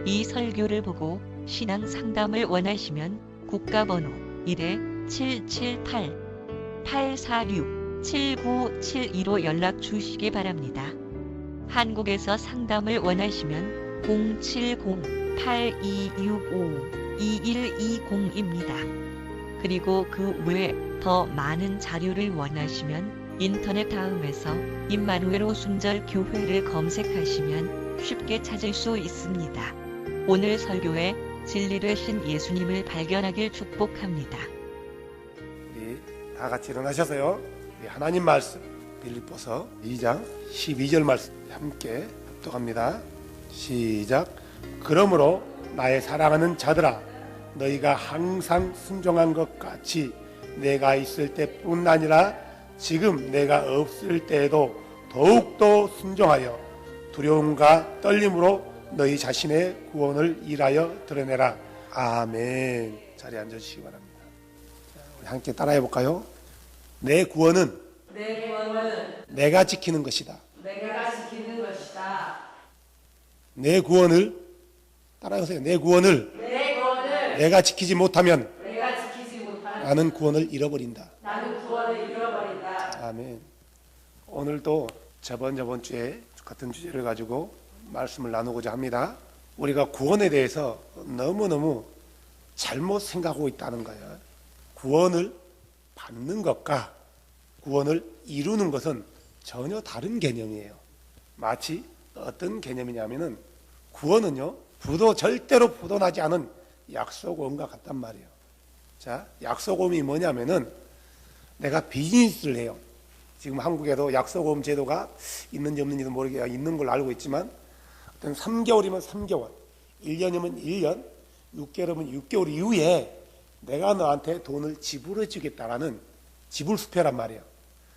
이 설교를 보고 신앙 상담을 원하시면 국가번호 1-778-846-7972로 연락 주시기 바랍니다. 한국에서 상담을 원하시면 070-8265-2120입니다. 그리고 그 외에 더 많은 자료를 원하시면 인터넷 다음에서 임마누엘 오순절 교회를 검색하시면 쉽게 찾을 수 있습니다. 오늘 설교에 진리 되신 예수님을 발견하길 축복합니다. 우리 다 같이 일어나셔서요. 우리 하나님 말씀 빌립보서 2장 12절 말씀 함께 합독합니다. 시작. 그러므로 나의 사랑하는 자들아, 너희가 항상 순종한 것 같이 내가 있을 때뿐 아니라 지금 내가 없을 때에도 더욱더 순종하여 두려움과 떨림으로 너희 자신의 구원을 일하여 드러내라. 아멘. 자리에 앉아주시기 바랍니다. 우리 함께 따라해 볼까요? 내 구원은 내가 지키는 것이다. 내 구원을 따라하세요. 내 구원을 내가 지키지 못하면 나는 구원을 잃어버린다. 아멘. 오늘도 저번 주에 같은 주제를 가지고 말씀을 나누고자 합니다. 우리가 구원에 대해서 너무너무 잘못 생각하고 있다는 거예요. 구원을 받는 것과 구원을 이루는 것은 전혀 다른 개념이에요. 마치 어떤 개념이냐면은 구원은요, 절대로 부도나지 않은 약속음과 같단 말이에요. 자, 약속음이 뭐냐면은 내가 비즈니스를 해요. 지금 한국에도 약속음 제도가 있는지 없는지도 모르게 있는 걸로 알고 있지만 어떤 3개월이면 3개월, 1년이면 1년, 6개월이면 6개월 이후에 내가 너한테 돈을 지불해 주겠다라는 지불수표란 말이에요.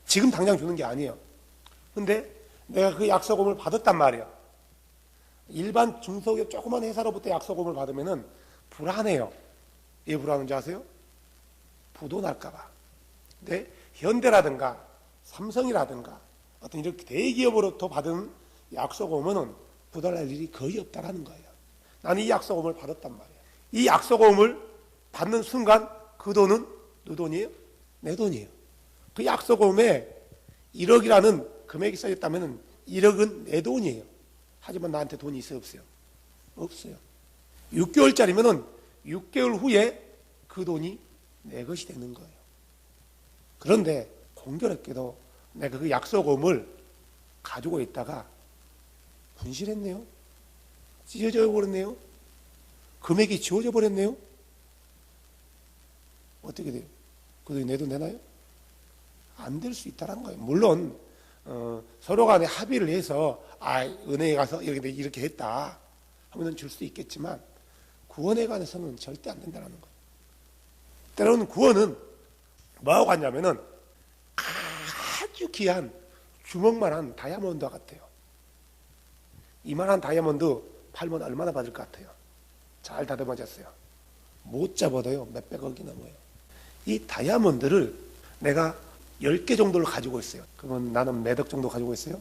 지금 당장 주는 게 아니에요. 근데 내가 그 약속음을 받았단 말이에요. 일반 중소기업 조그만 회사로부터 약속음을 받으면은 불안해요. 왜 불안한지 아세요? 부도 날까봐. 근데 현대라든가 삼성이라든가 어떤 이렇게 대기업으로부터 받은 약속음은 부도날 일이 거의 없다라는 거예요. 나는 이 약속음을 받았단 말이에요. 이 약속음을 받는 순간 그 돈은 누구 돈이에요? 내 돈이에요. 그 약속음에 1억이라는 금액이 써있다면 1억은 내 돈이에요. 하지만 나한테 돈이 있어요? 없어요? 없어요. 6개월짜리면은 6개월 후에 그 돈이 내 것이 되는 거예요. 그런데 공교롭게도 내가 그 약속음을 가지고 있다가 분실했네요. 찢어져 버렸네요. 금액이 지워져 버렸네요. 어떻게 돼요? 그 돈이 내 돈 되나요? 안 될 수 있다는 거예요. 물론 서로 간에 합의를 해서 은행에 가서 이렇게 했다 하면 줄 수 있겠지만 구원에 관해서는 절대 안 된다는 거예요. 때로는 구원은 뭐하고 같냐면은 아주 귀한 주먹만한 다이아몬드와 같아요. 이만한 다이아몬드 팔면 얼마나 받을 것 같아요? 잘 다듬어졌어요. 못 잡아도요 몇백억이 넘어요. 이 다이아몬드를 내가 10개 정도를 가지고 있어요. 그러면 나는 몇 억 정도 가지고 있어요?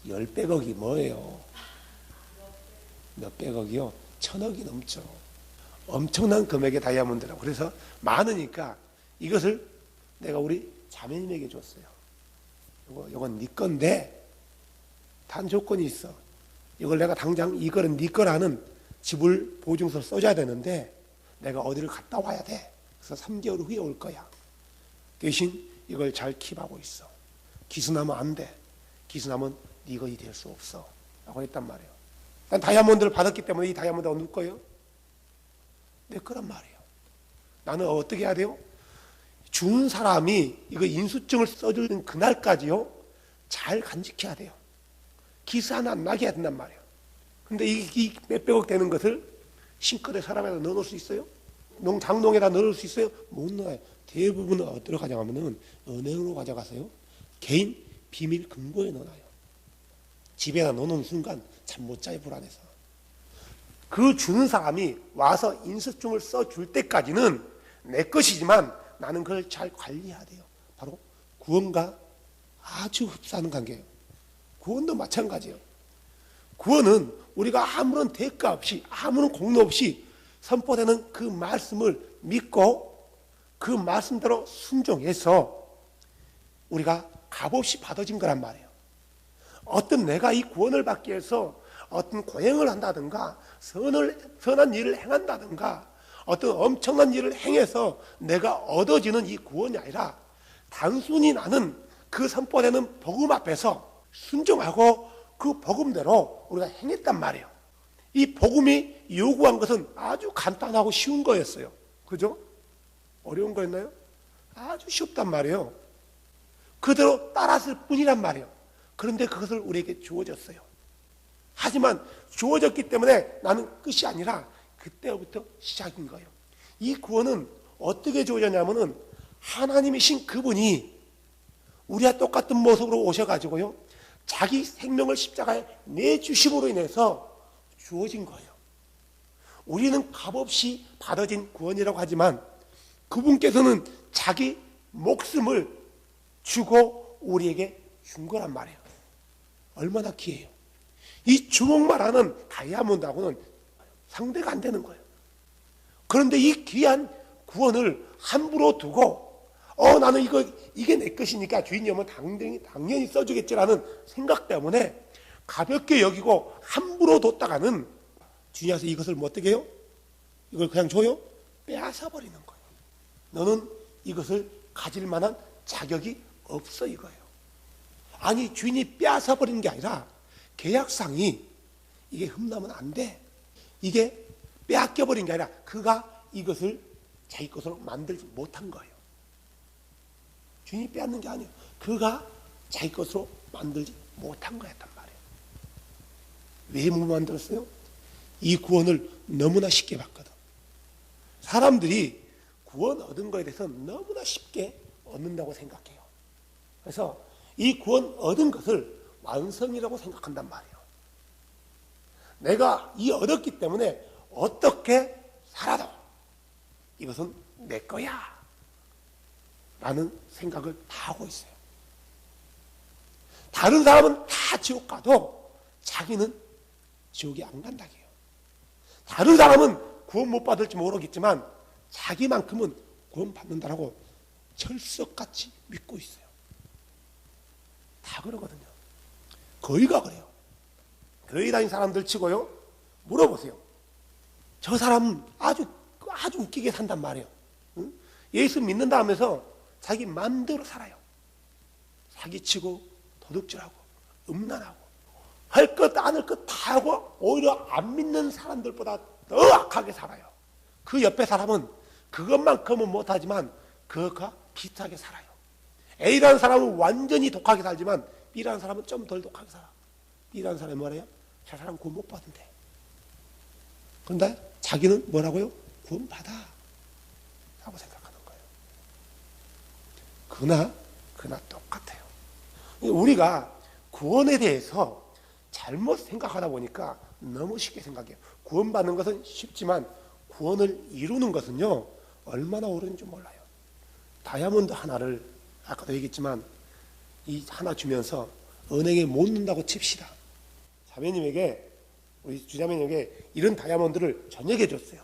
10백억이 뭐예요? 몇백억이요? 1000억이 넘죠. 엄청난 금액의 다이아몬드라고. 그래서 많으니까 이것을 내가 우리 자매님에게 줬어요. 이건 네 건데 단 조건이 있어. 이걸 내가 당장 이거는 네 거라는 지불 보증서를 써줘야 되는데 내가 어디를 갔다 와야 돼. 그래서 3개월 후에 올 거야. 대신 이걸 잘 킵하고 있어. 기수나면 안 돼. 기수나면 네 것이 될 수 없어. 라고 했단 말이에요. 난 다이아몬드를 받았기 때문에 이 다이아몬드가 누구 거예요? 내 거란 말이에요. 나는 어떻게 해야 돼요? 준 사람이 이거 인수증을 써주는 그날까지요 잘 간직해야 돼요. 기스 하나 안 나게 해야 된단 말이에요. 근데 이 몇백억 되는 것을 신껏에 사람에다 넣어놓을 수 있어요? 장롱에다 넣을 수 있어요? 못 넣어요. 대부분은 어디로 가져가면은 은행으로 가져가세요. 개인 비밀 금고에 넣어놔요. 집에다 넣어놓은 순간 잠 못 자요, 불안해서. 그 주는 사람이 와서 인수증을 써줄 때까지는 내 것이지만 나는 그걸 잘 관리해야 돼요. 바로 구원과 아주 흡사하는 관계예요. 구원도 마찬가지예요. 구원은 우리가 아무런 대가 없이 아무런 공로 없이 선포되는 그 말씀을 믿고 그 말씀대로 순종해서 우리가 값없이 받아진 거란 말이에요. 어떤 내가 이 구원을 받기 위해서 어떤 고행을 한다든가 선한 일을 행한다든가 어떤 엄청난 일을 행해서 내가 얻어지는 이 구원이 아니라 단순히 나는 그 선포되는 복음 앞에서 순종하고 그 복음대로 우리가 행했단 말이에요. 이 복음이 요구한 것은 아주 간단하고 쉬운 거였어요. 그죠? 어려운 거였나요? 아주 쉽단 말이에요. 그대로 따랐을 뿐이란 말이에요. 그런데 그것을 우리에게 주어졌어요. 하지만 주어졌기 때문에 나는 끝이 아니라 그때부터 시작인 거예요. 이 구원은 어떻게 주어졌냐면은 하나님이신 그분이 우리와 똑같은 모습으로 오셔가지고요, 자기 생명을 십자가에 내주심으로 인해서 주어진 거예요. 우리는 값없이 받아진 구원이라고 하지만 그분께서는 자기 목숨을 주고 우리에게 준 거란 말이에요. 얼마나 귀해요. 이 주먹만하는 다이아몬드하고는 상대가 안 되는 거예요. 그런데 이 귀한 구원을 함부로 두고 나는 이게 내 것이니까 주인이 오면 당연히 써주겠지라는 생각 때문에 가볍게 여기고 함부로 뒀다가는 주인이 와서 이것을 뭐 어떻게 해요? 이걸 그냥 줘요? 빼앗아 버리는 거예요. 너는 이것을 가질 만한 자격이 없어 이거예요. 아니 주인이 빼앗아 버리는 게 아니라 계약상이 이게 흠나면 안 돼. 이게 빼앗겨 버린 게 아니라 그가 이것을 자기 것으로 만들지 못한 거예요. 주인이 빼앗는 게 아니에요. 그가 자기 것으로 만들지 못한 거였단 말이에요. 왜 못 만들었어요? 이 구원을 너무나 쉽게 받거든. 사람들이 구원 얻은 거에 대해서 너무나 쉽게 얻는다고 생각해요. 그래서 이 구원 얻은 것을 완성이라고 생각한단 말이에요. 내가 이 얻었기 때문에 어떻게 살아도 이것은 내 거야 라는 생각을 다 하고 있어요. 다른 사람은 다 지옥 가도 자기는 지옥에 안 간다고요. 다른 사람은 구원 못 받을지 모르겠지만 자기만큼은 구원 받는다라고 철석같이 믿고 있어요. 다 그러거든요. 거의가 그래요. 교회 다닌 사람들 치고요, 물어보세요. 저 사람 아주 웃기게 산단 말이에요. 응? 예수 믿는다 하면서 자기 마음대로 살아요. 사기치고 도둑질하고 음란하고 할 것 안 할 것 다 하고 오히려 안 믿는 사람들보다 더 악하게 살아요. 그 옆에 사람은 그것만큼은 못하지만 그것과 비슷하게 살아요. A라는 사람은 완전히 독하게 살지만 B라는 사람은 좀 덜 독하게 살아. B라는 사람이 뭐래요? 저 사람 구원 못 받은데. 그런데 자기는 뭐라고요? 구원 받아 라고 생각하는 거예요. 그나 똑같아요. 우리가 구원에 대해서 잘못 생각하다 보니까 너무 쉽게 생각해요. 구원받는 것은 쉽지만 구원을 이루는 것은요 얼마나 어려운지 몰라요. 다이아몬드 하나를 아까도 얘기했지만 이 하나 주면서 은행에 못 넣는다고 칩시다. 자매님에게, 우리 주자매님에게 이런 다이아몬드를 저녁에 줬어요.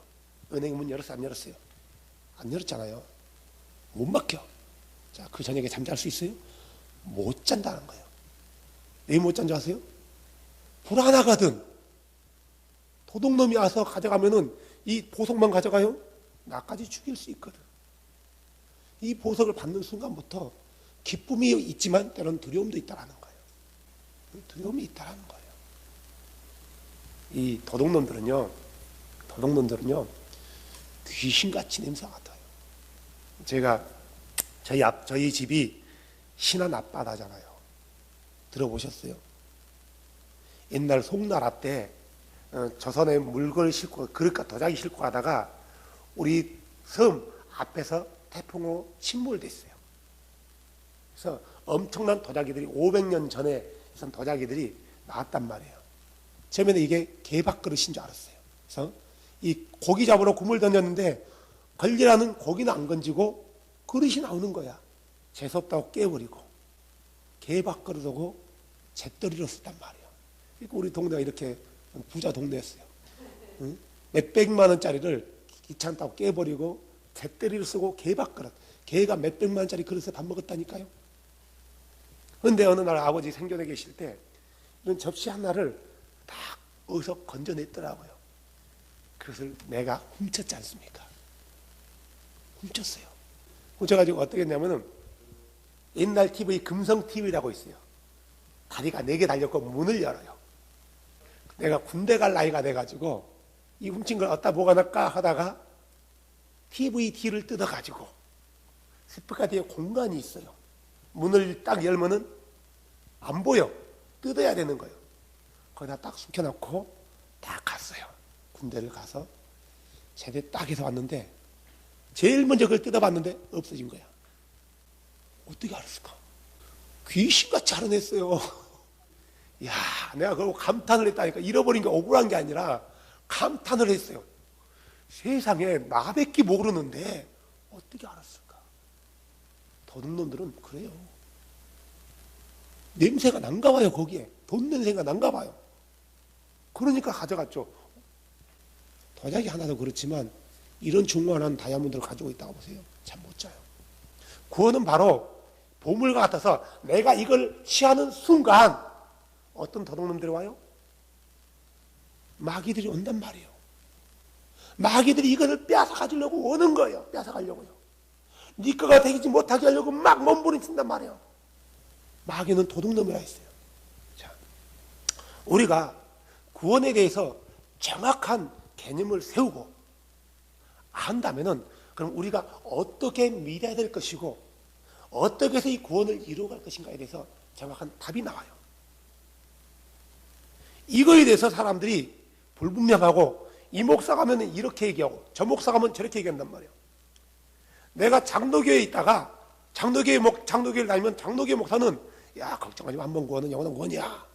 은행 문 열었어요? 안 열었어요? 안 열었잖아요. 못 막혀. 자, 그 저녁에 잠잘 수 있어요? 못 잔다는 거예요. 왜 못 잔 줄 아세요? 불안하거든. 도둑놈이 와서 가져가면은 이 보석만 가져가요? 나까지 죽일 수 있거든. 이 보석을 받는 순간부터 기쁨이 있지만 때로는 두려움도 있다라는 거예요. 두려움이 있다라는 거예요. 이 도둑놈들은요 귀신같이 냄새가 맡아요. 제가 저희 집이 신안 앞바다잖아요. 들어보셨어요? 옛날 송나라 때 조선에 물건을 싣고 그릇과 도자기 싣고 가다가 우리 섬 앞에서 태풍으로 침몰됐어요. 그래서 엄청난 도자기들이 500년 전에 있던 도자기들이 나왔단 말이에요. 처음에는 이게 개밥 그릇인 줄 알았어요. 그래서 이 고기 잡으러 구물 던졌는데 걸리라는 고기는 안 건지고 그릇이 나오는 거야. 재수없다고 깨버리고 개밥 그릇하고 잿더리로 썼단 말이에요. 그러니까 우리 동네가 이렇게 부자 동네였어요. 응? 몇백만 원짜리를 귀찮다고 깨버리고 잿더리를 쓰고 개밥그릇, 개가 몇백만 원짜리 그릇에 밥 먹었다니까요. 그런데 어느 날 아버지 생전에 계실 때 이런 접시 하나를 딱 어디서 건져냈더라고요. 그것을 내가 훔쳤지 않습니까? 훔쳤어요. 훔쳐가지고 어떻게 했냐면은 옛날 TV 금성 TV라고 있어요. 다리가 4개 달렸고 문을 열어요. 내가 군대 갈 나이가 돼가지고 이 훔친 걸 어디다 보관할까 하다가 TVD를 뜯어가지고 스피커 뒤에 공간이 있어요. 문을 딱 열면은 안 보여. 뜯어야 되는 거예요. 거기다 딱 숨겨놓고 딱 갔어요. 군대를 가서 제대 딱 해서 왔는데 제일 먼저 그걸 뜯어봤는데 없어진 거야. 어떻게 알았을까? 귀신같이 알아냈어요. 야, 내가 그걸 감탄을 했다니까. 잃어버린 게 억울한 게 아니라 감탄을 했어요. 세상에 나밖에 모르는데 어떻게 알았을까? 도둑놈들은 그래요. 냄새가 난가 봐요. 거기에 돈 냄새가 난가 봐요. 그러니까 가져갔죠. 도자기 하나도 그렇지만 이런 중요한 다이아몬드를 가지고 있다고 보세요. 잠 못 자요. 구원은 바로 보물과 같아서 내가 이걸 취하는 순간 어떤 도둑놈들이 와요? 마귀들이 온단 말이에요. 마귀들이 이것을 빼앗아 가지려고 오는 거예요. 빼앗아 가려고요. 네 거가 되지 못하게 하려고 막 몸부림친단 말이에요. 마귀는 도둑놈이라 했어요. 자, 우리가 구원에 대해서 정확한 개념을 세우고 한다면은 그럼 우리가 어떻게 믿어야 될 것이고 어떻게 해서 이 구원을 이루어갈 것인가에 대해서 정확한 답이 나와요. 이거에 대해서 사람들이 불분명하고 이 목사가 하면 이렇게 얘기하고 저 목사가 하면 저렇게 얘기한단 말이에요. 내가 장로교회에 있다가 장로교회를 다니면 장로교회 목사는 야 걱정하지 마. 한번 구원은 영원한 구원이야.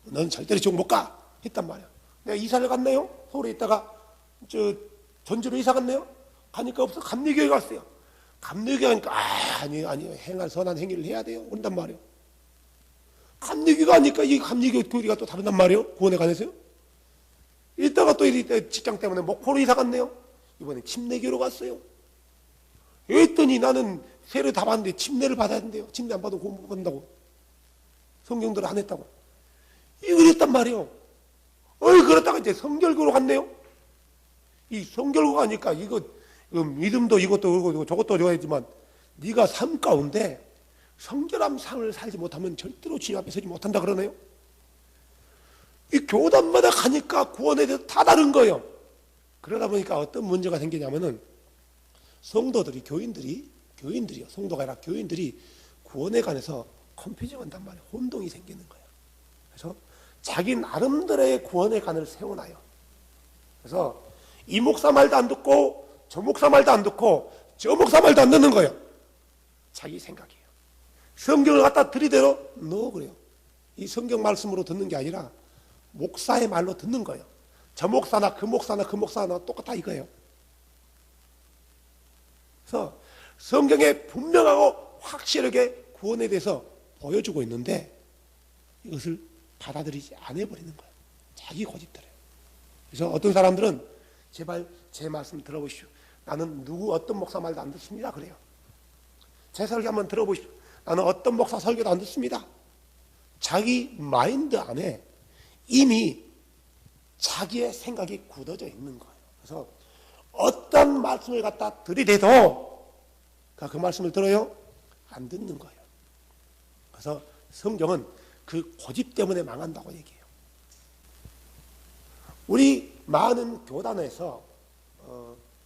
너는 절대로 지옥 못 가. 했단 말이야. 내가 이사를 갔네요. 서울에 있다가 전주로 이사 갔네요. 가니까 없어. 감리교회 갔어요. 감리교회 가니까 아니요 행할 선한 행위를 해야 돼요. 그런단 말이에요. 감리교회 가니까 이 감리교회 교리가 또 다르단 말이에요. 구원에 관해서요. 이따가 또 직장 때문에 목포로 이사 갔네요. 이번에 침례교로 갔어요. 했더니 나는 세례 다 받는데 침례를 받아야 된대요. 침례 안 받으면 구원 못 받는다고. 성경대로 안 했다고. 이걸 했단 말이에요. 그러다가 이제 성결교로 갔네요. 이 성결교 가니까 이거 믿음도 이것도 저것도 좋아했지만 네가 삶 가운데 성결한 삶을 살지 못하면 절대로 주님 앞에 서지 못한다 그러네요. 이 교단마다 가니까 구원에 대해서 다 다른 거예요. 그러다 보니까 어떤 문제가 생기냐면은 성도들이 교인들이요. 성도가 아니라 교인들이 구원에 관해서 컨퓨징 한단 말이에요. 혼동이 생기는 거예요. 그래서 자기 나름대로의 구원의 관을 세워놔요. 그래서 이 목사 말도 안 듣고 저 목사 말도 안 듣고 저 목사 말도 안 듣는 거예요. 자기 생각이에요. 성경을 갖다 들이대로 넣어 그래요. 이 성경 말씀으로 듣는 게 아니라 목사의 말로 듣는 거예요. 저 목사나 그 목사나 그 목사나 똑같아 이거예요. 그래서 성경에 분명하고 확실하게 구원에 대해서 보여주고 있는데 이것을 받아들이지 않아버리는 거예요. 자기 고집대로요. 그래서 어떤 사람들은 제발 제 말씀 들어보십시오. 나는 어떤 목사 말도 안 듣습니다. 그래요. 제 설교 한번 들어보십시오. 나는 어떤 목사 설교도 안 듣습니다. 자기 마인드 안에 이미 자기의 생각이 굳어져 있는 거예요. 그래서 어떤 말씀을 갖다 들이대도 그 말씀을 들어요? 안 듣는 거예요. 그래서 성경은 그 고집 때문에 망한다고 얘기해요. 우리 많은 교단에서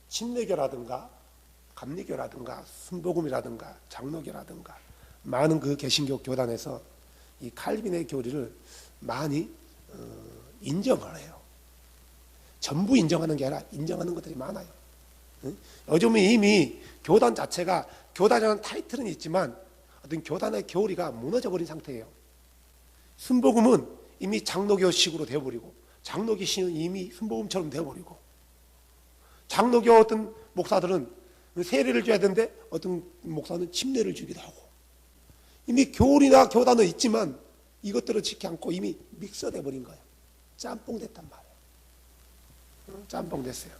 침례교라든가 감리교라든가 순복음이라든가 장로교라든가 많은 그 개신교 교단에서 이 칼빈의 교리를 많이 인정을 해요. 전부 인정하는 게 아니라 인정하는 것들이 많아요. 요즘은 이미 교단 자체가 교단이라는 타이틀은 있지만 어떤 교단의 교리가 무너져 버린 상태예요. 순복음은 이미 장로교식으로 되어버리고 장로교신은 이미 순복음처럼 되어버리고 장로교 어떤 목사들은 세례를 줘야 되는데 어떤 목사는 침례를 주기도 하고 이미 교리나 교단은 있지만 이것들을 지키지 않고 이미 믹서돼 버린 거예요. 짬뽕 됐단 말이에요. 짬뽕 됐어요.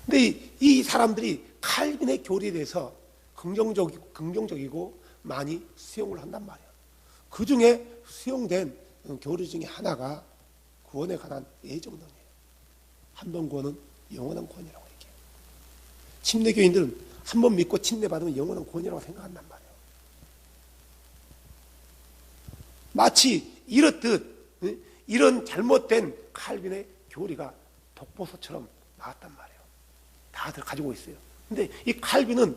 근데 이 사람들이 칼빈의 교리에 대해서 긍정적이고 많이 수용을 한단 말이에요. 그 중에 수용된 교리 중에 하나가 구원에 관한 예정론이에요. 한 번 구원은 영원한 구원이라고 얘기해요. 침례교인들은 한 번 믿고 침례받으면 영원한 구원이라고 생각한단 말이에요. 마치 이렇듯 이런 잘못된 칼빈의 교리가 독보서처럼 나왔단 말이에요. 다들 가지고 있어요. 근데 이 칼빈은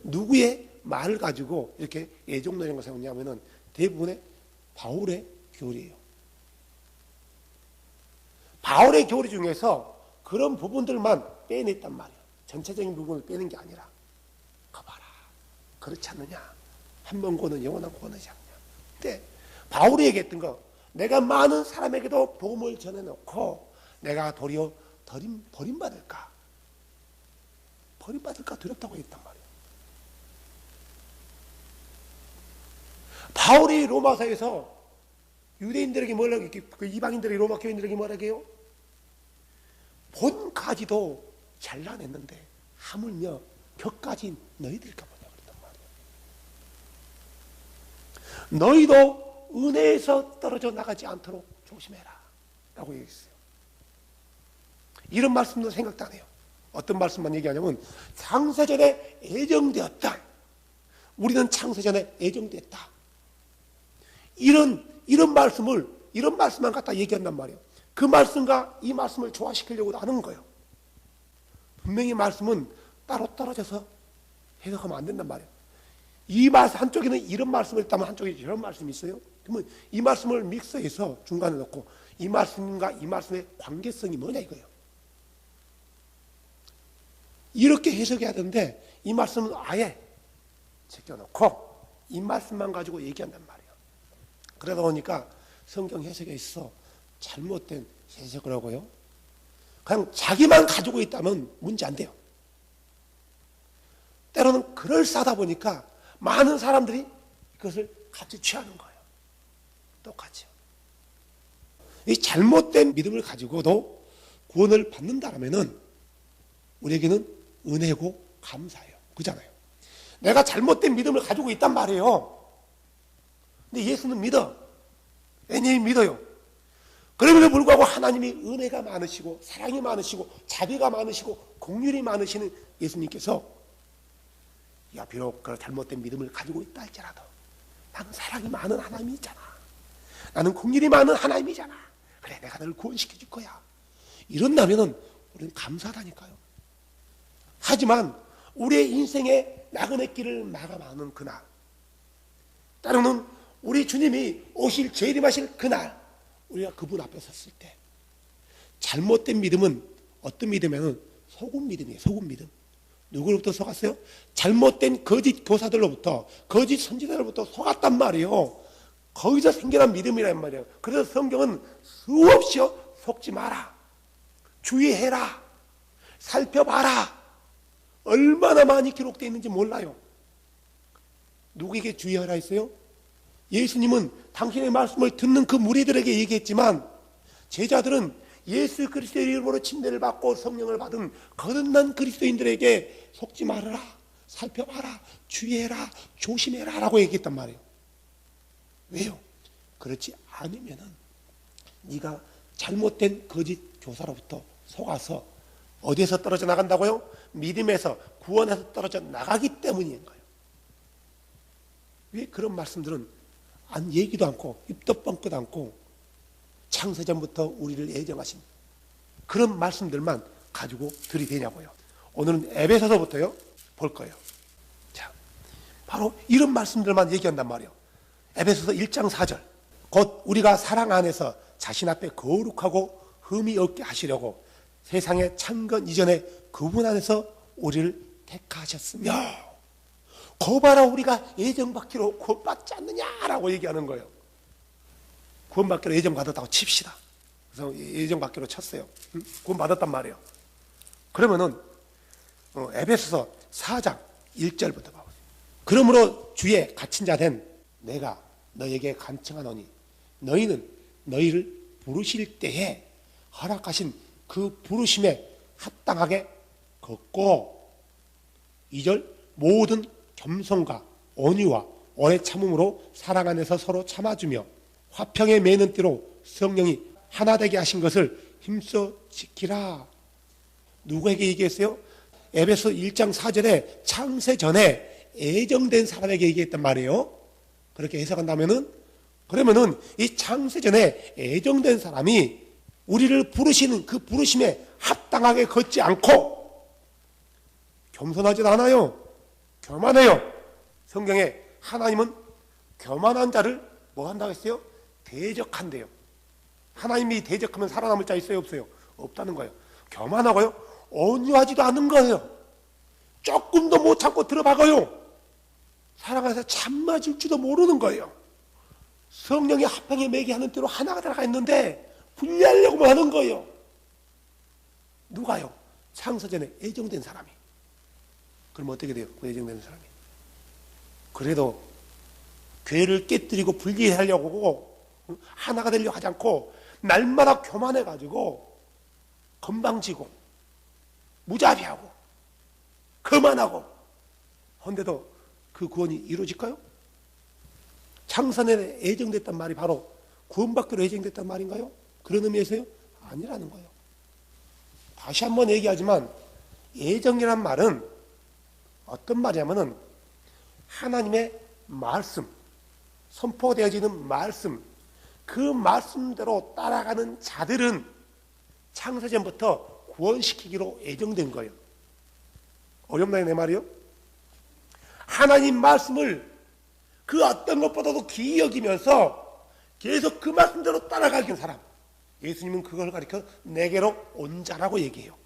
누구의 말을 가지고 이렇게 예정론이라고 세웠냐면은 대부분의 바울의 교리예요. 바울의 교리 중에서 그런 부분들만 빼냈단 말이에요. 전체적인 부분을 빼는 게 아니라. 봐라. 그렇지 않느냐. 한 번 구원은 영원한 구원이지 않느냐. 근데 바울이 얘기했던 거, 내가 많은 사람에게도 복음을 전해놓고 내가 도리어 버림받을까 두렵다고 했단 말이에요. 바울이 로마서에서 유대인들에게 뭐라고 했게, 그 이방인들에게, 로마 교인들에게 뭐라고 해요? 본까지도 잘라냈는데 하물며 격까지 너희들일까 보냐 그랬단 말이에요. 너희도 은혜에서 떨어져 나가지 않도록 조심해라 라고 얘기했어요. 이런 말씀도 생각도 안 해요. 어떤 말씀만 얘기하냐면 창세전에 예정되었다. 우리는 창세전에 예정됐다. 이런 말씀만 갖다 얘기한단 말이에요. 그 말씀과 이 말씀을 조화시키려고 하는 거예요. 분명히 말씀은 따로 떨어져서 해석하면 안 된단 말이에요. 이 말씀 한쪽에는 이런 말씀을 했다면 한쪽에 이런 말씀이 있어요. 그러면 이 말씀을 믹서해서 중간에 넣고 이 말씀과 이 말씀의 관계성이 뭐냐 이거예요. 이렇게 해석해야 되는데 이 말씀은 아예 제껴놓고 이 말씀만 가지고 얘기한단 말이에요. 그러다 보니까 성경 해석에 있어 잘못된 해석을 하고요. 그냥 자기만 가지고 있다면 문제 안 돼요. 때로는 그럴싸하다 보니까 많은 사람들이 그것을 같이 취하는 거예요. 똑같이요. 이 잘못된 믿음을 가지고도 구원을 받는다라면은 우리에게는 은혜고 감사해요. 그잖아요. 내가 잘못된 믿음을 가지고 있단 말이에요. 근데 예수는 믿어. 왜냐하면 믿어요. 그럼에도 불구하고 하나님이 은혜가 많으시고 사랑이 많으시고 자비가 많으시고 긍휼이 많으시는 예수님께서 야 비록 그 잘못된 믿음을 가지고 있다 할지라도 나는 사랑이 많은 하나님이잖아. 나는 긍휼이 많은 하나님이잖아. 그래 내가 너를 구원시켜 줄 거야. 이런다면은 우리는 감사하다니까요. 하지만 우리의 인생의 나그네 길을 마감하는 그날, 때로는 우리 주님이 오실 재림하실 그날 우리가 그분 앞에 섰을 때 잘못된 믿음은 어떤 믿음이냐면 속은 믿음이에요. 속은 믿음. 누구로부터 속았어요? 잘못된 거짓 교사들로부터 거짓 선지자들로부터 속았단 말이에요. 거기서 생겨난 믿음이란 말이에요. 그래서 성경은 수없이 속지 마라, 주의해라, 살펴봐라, 얼마나 많이 기록되어 있는지 몰라요. 누구에게 주의하라 했어요? 예수님은 당신의 말씀을 듣는 그 무리들에게 얘기했지만 제자들은 예수 그리스도의 이름으로 침례를 받고 성령을 받은 거듭난 그리스도인들에게 속지 말아라, 살펴봐라, 주의해라, 조심해라 라고 얘기했단 말이에요. 왜요? 그렇지 않으면은 네가 잘못된 거짓 교사로부터 속아서 어디에서 떨어져 나간다고요? 믿음에서, 구원에서 떨어져 나가기 때문인 거예요. 왜 그런 말씀들은 안 얘기도 않고 입도 뻥끗 않고 창세전부터 우리를 예정하신 그런 말씀들만 가지고 들이대냐고요. 오늘은 에베소서부터요 볼 거예요. 자, 바로 이런 말씀들만 얘기한단 말이에요. 에베소서 1장 4절. 곧 우리가 사랑 안에서 자신 앞에 거룩하고 흠이 없게 하시려고 세상의 창건 이전에 그분 안에서 우리를 택하셨으며 거봐라 우리가 예정받기로 구원받지 않느냐라고 얘기하는 거예요. 구원받기로 예정받았다고 칩시다. 그래서 예정받기로 쳤어요. 구원받았단 말이에요. 그러면은 에베소서 4장 1절부터 봐보세요. 그러므로 주의 갇힌 자 된 내가 너에게 간청하노니 너희는 너희를 부르실 때에 허락하신 그 부르심에 합당하게 걷고 2절 모든 겸손과 온유와 오래 참음으로 사랑 안에서 서로 참아주며 화평에 매는 띠로 성령이 하나 되게 하신 것을 힘써 지키라. 누구에게 얘기했어요? 에베소 1장 4절에 창세 전에 애정된 사람에게 얘기했단 말이에요. 그렇게 해석한다면은 그러면은 이 창세 전에 애정된 사람이 우리를 부르시는 그 부르심에 합당하게 걷지 않고 겸손하지도 않아요. 교만해요. 성경에 하나님은 교만한 자를 뭐 한다고 했어요? 대적한대요. 하나님이 대적하면 살아남을 자 있어요? 없어요? 없다는 거예요. 교만하고요. 온유하지도 않는 거예요. 조금도 못 참고 들어박아요. 살아가서 참맞을 줄도 모르는 거예요. 성령이 합평에 매게 하는 대로 하나가 들어가 있는데 분리하려고만 하는 거예요. 누가요? 창세전에 애정된 사람이. 그럼 어떻게 돼요? 그 애정된 사람이. 그래도 교회를 깨뜨리고 분리하려고 하나가 되려고 하지 않고 날마다 교만해가지고 건방지고 무자비하고 거만하고 헌데도 그 구원이 이루어질까요? 창세전에 애정됐단 말이 바로 구원받기로 애정됐단 말인가요? 그런 의미에서요? 아니라는 거예요. 다시 한번 얘기하지만 애정이란 말은 어떤 말이냐면은 하나님의 말씀, 선포되어지는 말씀, 그 말씀대로 따라가는 자들은 창세전부터 구원시키기로 애정된 거예요. 어렵나요, 내 말이요? 하나님 말씀을 그 어떤 것보다도 귀히 여기면서 계속 그 말씀대로 따라가는 사람. 예수님은 그걸 가리켜 내게로 온 자라고 얘기해요.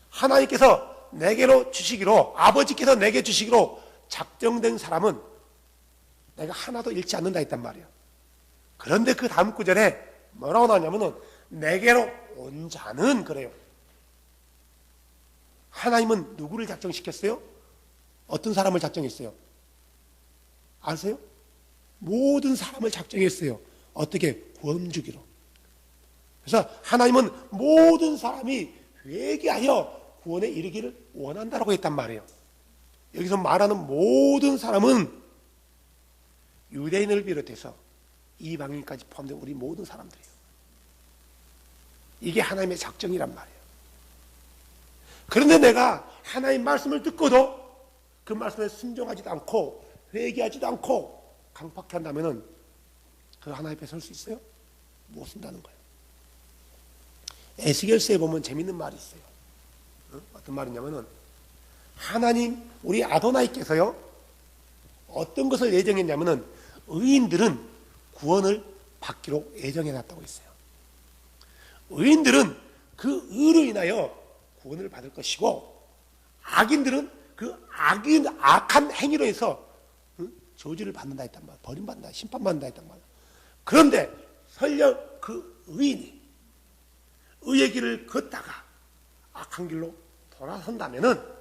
하나님께서 내게로 주시기로, 아버지께서 내게 주시기로 작정된 사람은 내가 하나도 잃지 않는다 했단 말이에요. 그런데 그 다음 구절에 뭐라고 나오냐면은 내게로 온 자는 그래요. 하나님은 누구를 작정시켰어요? 어떤 사람을 작정했어요? 아세요? 모든 사람을 작정했어요. 어떻게? 구원 주기로. 그래서 하나님은 모든 사람이 회개하여 구원에 이르기를 원한다라고 했단 말이에요. 여기서 말하는 모든 사람은 유대인을 비롯해서 이방인까지 포함된 우리 모든 사람들이에요. 이게 하나님의 작정이란 말이에요. 그런데 내가 하나님 말씀을 듣고도 그 말씀에 순종하지도 않고 회개하지도 않고 강팍해 한다면은 그 하나님 앞에 설 수 있어요? 못 쓴다는 거예요. 에스겔서에 보면 재밌는 말이 있어요. 어떤 말이냐면은 하나님 우리 아도나이께서요 어떤 것을 예정했냐면은 의인들은 구원을 받기로 예정해놨다고 했어요. 의인들은 그 의로 인하여 구원을 받을 것이고 악인들은 그 악한 행위로 해서 저주를 받는다 했단 말이에요. 버림받는다, 심판받는다 했단 말이에요. 그런데 설령 그 의인이 의의 길을 걷다가 악한 길로 돌아선다면은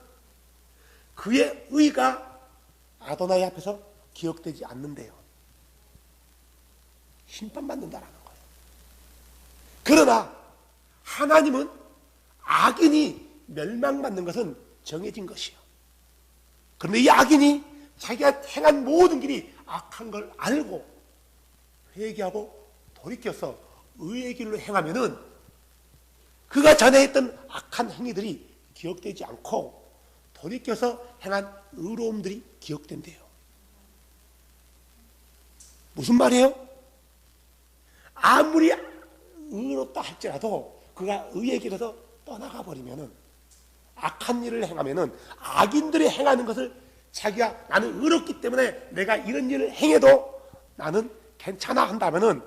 그의 의가 아도나이 앞에서 기억되지 않는데요. 심판받는다라는 거예요. 그러나 하나님은 악인이 멸망받는 것은 정해진 것이요. 그런데 이 악인이 자기가 행한 모든 길이 악한 걸 알고 회개하고 돌이켜서 의의 길로 행하면은 그가 전에 했던 악한 행위들이 기억되지 않고 돌이켜서 행한 의로움들이 기억된대요. 무슨 말이에요? 아무리 의롭다 할지라도 그가 의의 길에서 떠나가 버리면은 악한 일을 행하면은 악인들이 행하는 것을 자기가 나는 의롭기 때문에 내가 이런 일을 행해도 나는 괜찮아 한다면은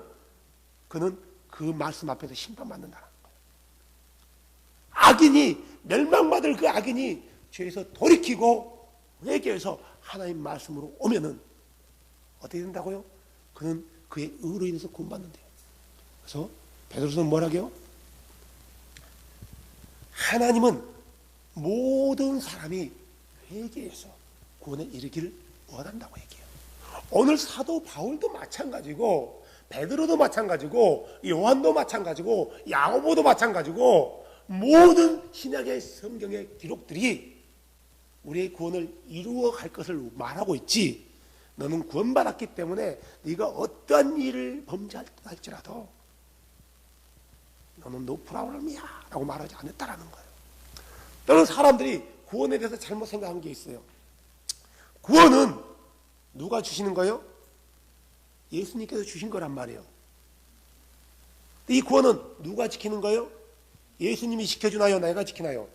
그는 그 말씀 앞에서 심판받는다는 거예요. 악인이 멸망받을 그 악인이 죄에서 돌이키고 회개해서 하나님 말씀으로 오면은 어떻게 된다고요? 그는 그의 의로 인해서 구원받는데요. 그래서 베드로서는 뭐라고요? 하나님은 모든 사람이 회개해서 구원에 이르기를 원한다고 얘기해요. 오늘 사도 바울도 마찬가지고 베드로도 마찬가지고 요한도 마찬가지고 야고보도 마찬가지고 모든 신약의 성경의 기록들이 우리의 구원을 이루어갈 것을 말하고 있지, 너는 구원받았기 때문에 네가 어떠한 일을 범죄할지라도 너는 no problem이야 라고 말하지 않았다라는 거예요. 또는 사람들이 구원에 대해서 잘못 생각한 게 있어요. 구원은 누가 주시는 거예요? 예수님께서 주신 거란 말이에요. 이 구원은 누가 지키는 거예요? 예수님이 지켜주나요? 내가 지키나요?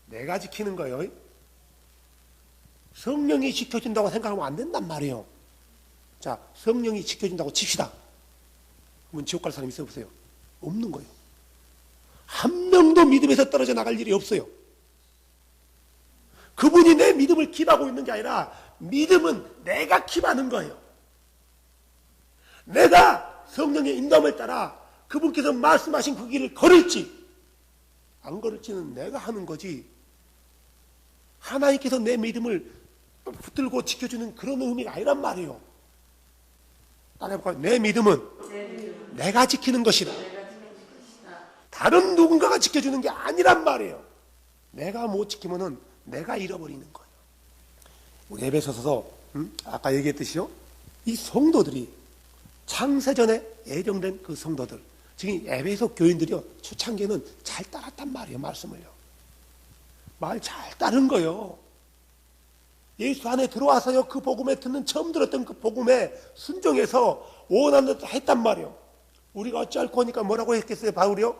내가 지키는 거예요. 성령이 지켜준다고 생각하면 안 된단 말이에요. 자, 성령이 지켜준다고 칩시다. 그러면 지옥 갈 사람 있어 보세요? 없는 거예요. 한 명도 믿음에서 떨어져 나갈 일이 없어요. 그분이 내 믿음을 킵하고 있는 게 아니라 믿음은 내가 킵하는 거예요. 내가 성령의 인도함을 따라 그분께서 말씀하신 그 길을 걸을지 안 걸을지는 내가 하는 거지, 하나님께서 내 믿음을 붙들고 지켜주는 그런 의미가 아니란 말이에요. 따라해볼까요? 내 믿음은 내가 지키는 것이다. 다른 누군가가 지켜주는 게 아니란 말이에요. 내가 못 지키면은 내가 잃어버리는 거예요. 우리 에베소서 아까 얘기했듯이요, 이 성도들이 창세전에 예정된 그 성도들, 지금 에베소 교인들이요, 초창기에는 잘 따랐단 말이에요. 말씀을요, 말 잘 따른 거예요. 예수 안에 들어와서요, 그 복음에 듣는, 처음 들었던 그 복음에 순종해서 원하는 대로 했단 말이에요. 우리가 어찌할 거니까 뭐라고 했겠어요? 바울이요,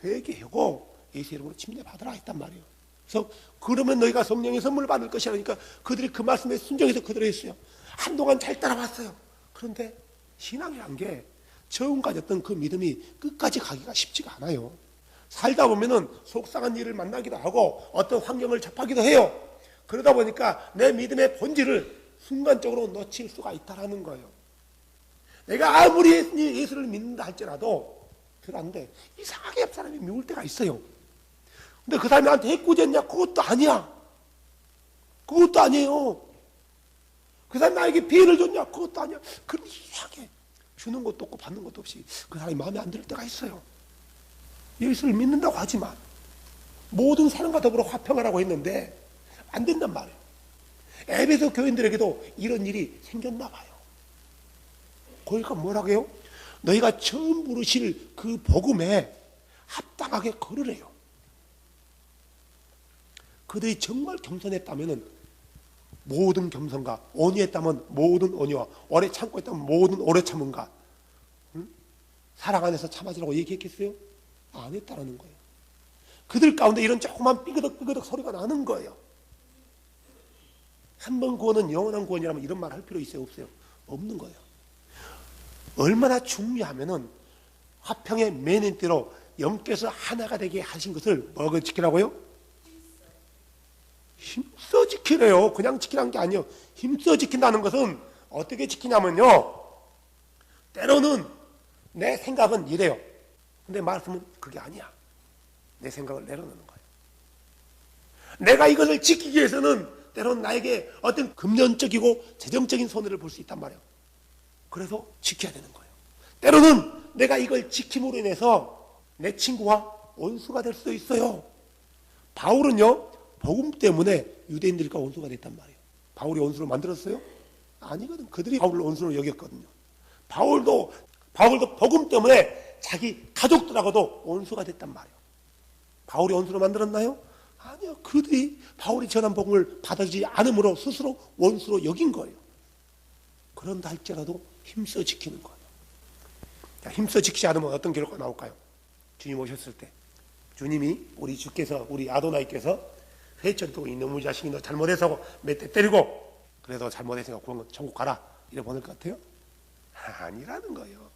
회개하고 예수 이름으로 침례받으라 했단 말이에요. 그래서 그러면 너희가 성령의 선물을 받을 것이라니까 그들이 그 말씀에 순종해서 그대로 했어요. 한동안 잘 따라왔어요. 그런데 신앙이란 게 처음 가졌던 그 믿음이 끝까지 가기가 쉽지가 않아요. 살다 보면은 속상한 일을 만나기도 하고 어떤 환경을 접하기도 해요. 그러다 보니까 내 믿음의 본질을 순간적으로 놓칠 수가 있다라는 거예요. 내가 아무리 예수를 믿는다 할지라도 그런데 이상하게 옆 사람이 미울 때가 있어요. 근데 그 사람이 나한테 해코지했냐? 그것도 아니야. 그것도 아니에요. 그 사람이 나에게 피해를 줬냐? 그것도 아니야. 그럼 이상하게 주는 것도 없고 받는 것도 없이 그 사람이 마음에 안 들 때가 있어요. 예수를 믿는다고 하지만 모든 사람과 더불어 화평하라고 했는데 안 된단 말이에요. 에베소 교인들에게도 이런 일이 생겼나 봐요. 거기가 뭐라고 해요? 너희가 처음 부르실 그 복음에 합당하게 걸으래요. 그들이 정말 겸손했다면 모든 겸손과, 온유했다면 모든 온유와, 오래 참고 있다면 모든 오래 참음과, 사랑 안에서 참아주라고 얘기했겠어요? 안 했다라는 거예요. 그들 가운데 이런 조그만 삐그덕 소리가 나는 거예요. 한 번 구원은 영원한 구원이라면 이런 말 할 필요 있어요? 없어요? 없는 거예요. 얼마나 중요하면은 화평의 매너대로 영께서 하나가 되게 하신 것을 뭐가 지키라고요? 힘써 지키래요. 그냥 지키라는 게 아니에요. 힘써 지킨다는 것은 어떻게 지키냐면요, 때로는 내 생각은 이래요. 근데 말씀은 그게 아니야. 내 생각을 내려놓는 거예요. 내가 이것을 지키기 위해서는 때로는 나에게 어떤 금전적이고 재정적인 손해를 볼 수 있단 말이에요. 그래서 지켜야 되는 거예요. 때로는 내가 이걸 지킴으로 인해서 내 친구와 원수가 될 수도 있어요. 바울은요, 복음 때문에 유대인들과 원수가 됐단 말이에요. 바울이 원수로 만들었어요? 아니거든. 그들이 바울을 원수로 여겼거든요. 바울도 복음 때문에 자기 가족들하고도 원수가 됐단 말이에요. 바울이 원수로 만들었나요? 아니요. 그들이 바울이 전한 복음을 받아들이지 않으므로 스스로 원수로 여긴 거예요. 그런다 할지라도 힘써 지키는 거예요. 힘써 지키지 않으면 어떤 결과가 나올까요? 주님 오셨을 때 주님이 우리 주께서, 우리 아도나이께서 회천도 이놈의 자식이 너 잘못해서 몇 대 때리고 그래도 잘못했으니까 천국 가라 이래 보낼 것 같아요? 아니라는 거예요.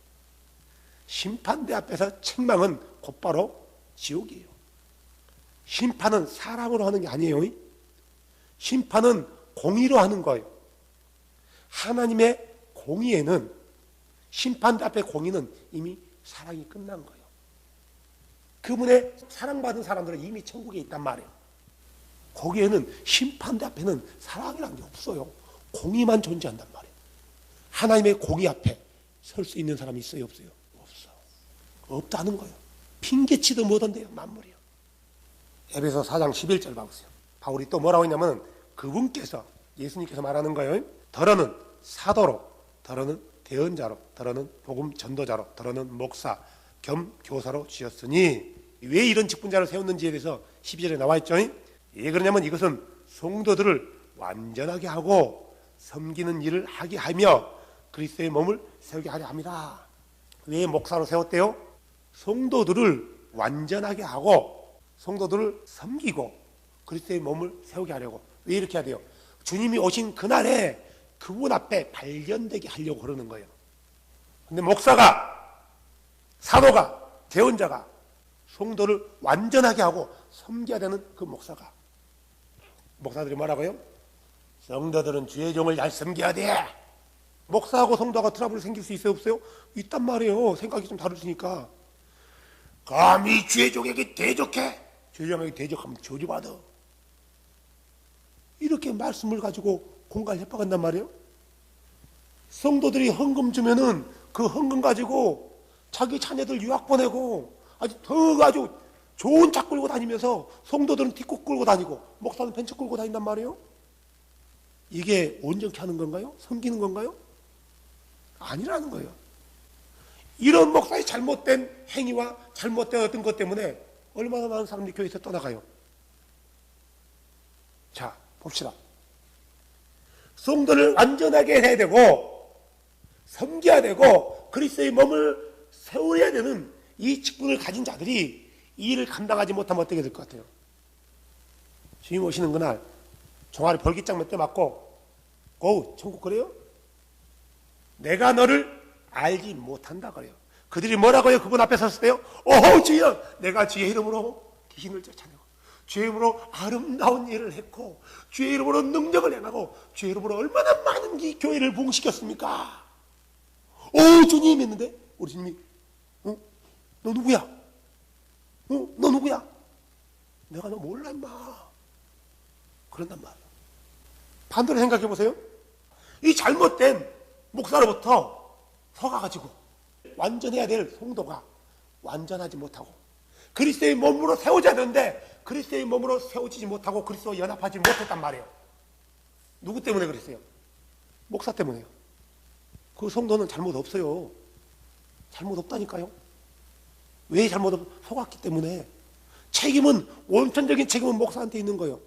심판대 앞에서 책망은 곧바로 지옥이에요. 심판은 사람으로 하는 게 아니에요. 심판은 공의로 하는 거예요. 하나님의 공의에는, 심판대 앞의 공의는 이미 사랑이 끝난 거예요. 그분의 사랑받은 사람들은 이미 천국에 있단 말이에요. 거기에는, 심판대 앞에는 사랑이라는 게 없어요. 공의만 존재한단 말이에요. 하나님의 공의 앞에 설 수 있는 사람이 있어요, 없어요? 없어. 없다는 거예요. 핑계치도 못한대요, 만물이요. 에베소 4장 11절 봐보세요. 바울이 또 뭐라고 했냐면 그분께서, 예수님께서 말하는 거예요. 더러는 사도로, 더러는 대언자로, 더러는 복음 전도자로, 더러는 목사 겸 교사로 주셨으니, 왜 이런 직분자를 세웠는지에 대해서 12절에 나와 있죠. 왜 그러냐면 이것은 성도들을 완전하게 하고 섬기는 일을 하게 하며 그리스도의 몸을 세우게 하려 합니다. 왜 목사로 세웠대요? 성도들을 완전하게 하고 성도들을 섬기고 그리스도의 몸을 세우게 하려고. 왜 이렇게 해야 돼요? 주님이 오신 그날에 그분 앞에 발견되게 하려고 그러는 거예요. 근데 목사가, 사도가, 대언자가 성도를 완전하게 하고 섬겨야 되는 그 목사가, 목사들이 뭐라고요? 성도들은 주의 종을 잘 섬겨야 돼. 목사하고 성도하고 트러블 생길 수 있어요, 없어요? 있단 말이에요. 생각이 좀 다르시니까. 감히 주의 종에게 대적해? 주의 종에게 대적하면 저주받아. 이렇게 말씀을 가지고 공갈 협박한단 말이에요. 성도들이 헌금 주면은 그 헌금 가지고 자기 자녀들 유학 보내고 아주 좋은 차 끌고 다니면서 성도들은 뒷국 끌고 다니고 목사는 벤츠 끌고 다닌단 말이에요. 이게 온전케 하는 건가요? 섬기는 건가요? 아니라는 거예요. 이런 목사의 잘못된 행위와 잘못된 어떤 것 때문에 얼마나 많은 사람들이 교회에서 떠나가요. 자, 봅시다. 성도를 완전하게 해야 되고 섬겨야 되고 그리스도의 몸을 세워야 되는 이 직분을 가진 자들이 이 일을 감당하지 못하면 어떻게 될 것 같아요? 주님 오시는 그날 종아리 벌기장 몇 대 맞고 고 천국 그래요? 내가 너를 알지 못한다 그래요. 그들이 뭐라고요? 그분 앞에 섰을 때요? 오호 주여, 내가 주의 이름으로 귀신을 쫓아내고 주의 이름으로 아름다운 일을 했고 주의 이름으로 능력을 행하고 주의 이름으로 얼마나 많은 교회를 부흥시켰습니까? 오 주님 했는데 우리 주님이 너 누구야? 너 누구야? 내가 너 몰라 임마. 그런단 말이야. 반대로 생각해 보세요. 이 잘못된 목사로부터 서가가지고 완전해야 될 성도가 완전하지 못하고 그리스도의 몸으로 세워져야 되는데 그리스도의 몸으로 세워지지 못하고 그리스도와 연합하지 못했단 말이에요. 누구 때문에 그랬어요? 목사 때문에요. 그 성도는 잘못 없어요. 잘못 없다니까요. 왜 잘못 속았기 때문에. 책임은, 원천적인 책임은 목사한테 있는 거예요.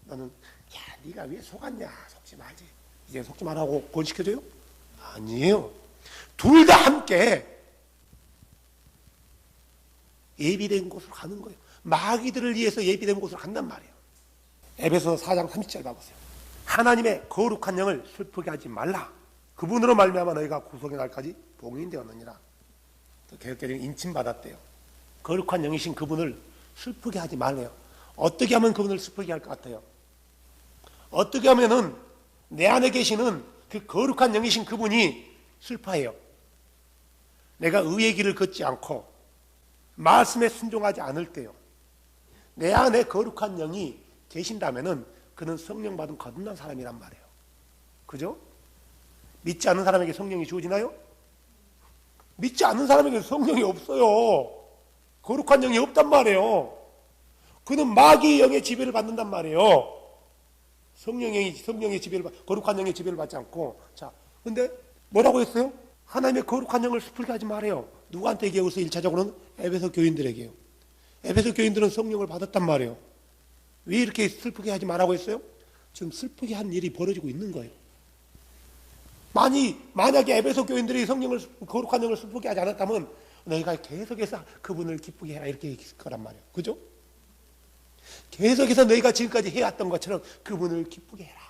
나는 야 네가 왜 속았냐, 속지 말지, 이제 속지 말라고 권시켜줘요? 아니에요. 둘 다 함께 예비된 곳으로 가는 거예요. 마귀들을 위해서 예비된 곳으로 간단 말이에요. 에베소 4장 30절 봐보세요. 하나님의 거룩한 영을 슬프게 하지 말라. 그분으로 말미암아 너희가 구속의 날까지 봉인되었느니라. 개혁개정이 인침받았대요. 거룩한 영이신 그분을 슬프게 하지 말래요. 어떻게 하면 그분을 슬프게 할 것 같아요? 어떻게 하면은 내 안에 계시는 그 거룩한 영이신 그분이 슬퍼해요. 내가 의의 길을 걷지 않고 말씀에 순종하지 않을 때요. 내 안에 거룩한 영이 계신다면은 그는 성령 받은 거듭난 사람이란 말이에요. 그죠? 믿지 않는 사람에게 성령이 주어지나요? 믿지 않는 사람에게 성령이 없어요. 거룩한 영이 없단 말이에요. 그는 마귀의 영의 지배를 받는단 말이에요. 성령의 지배를 거룩한 영의 지배를 받지 않고. 자, 근데 뭐라고 했어요? 하나님의 거룩한 영을 슬프게 하지 말아요. 누구한테 얘기하고 있어요? 1차적으로는 에베소 교인들에게요. 에베소 교인들은 성령을 받았단 말이에요. 왜 이렇게 슬프게 하지 말라고 했어요? 지금 슬프게 한 일이 벌어지고 있는 거예요. 만약에 에베소 교인들이 거룩한 영을 슬프게 하지 않았다면 너희가 계속해서 그분을 기쁘게 해라 이렇게 했을 거란 말이에요. 그죠? 계속해서 너희가 지금까지 해왔던 것처럼 그분을 기쁘게 해라.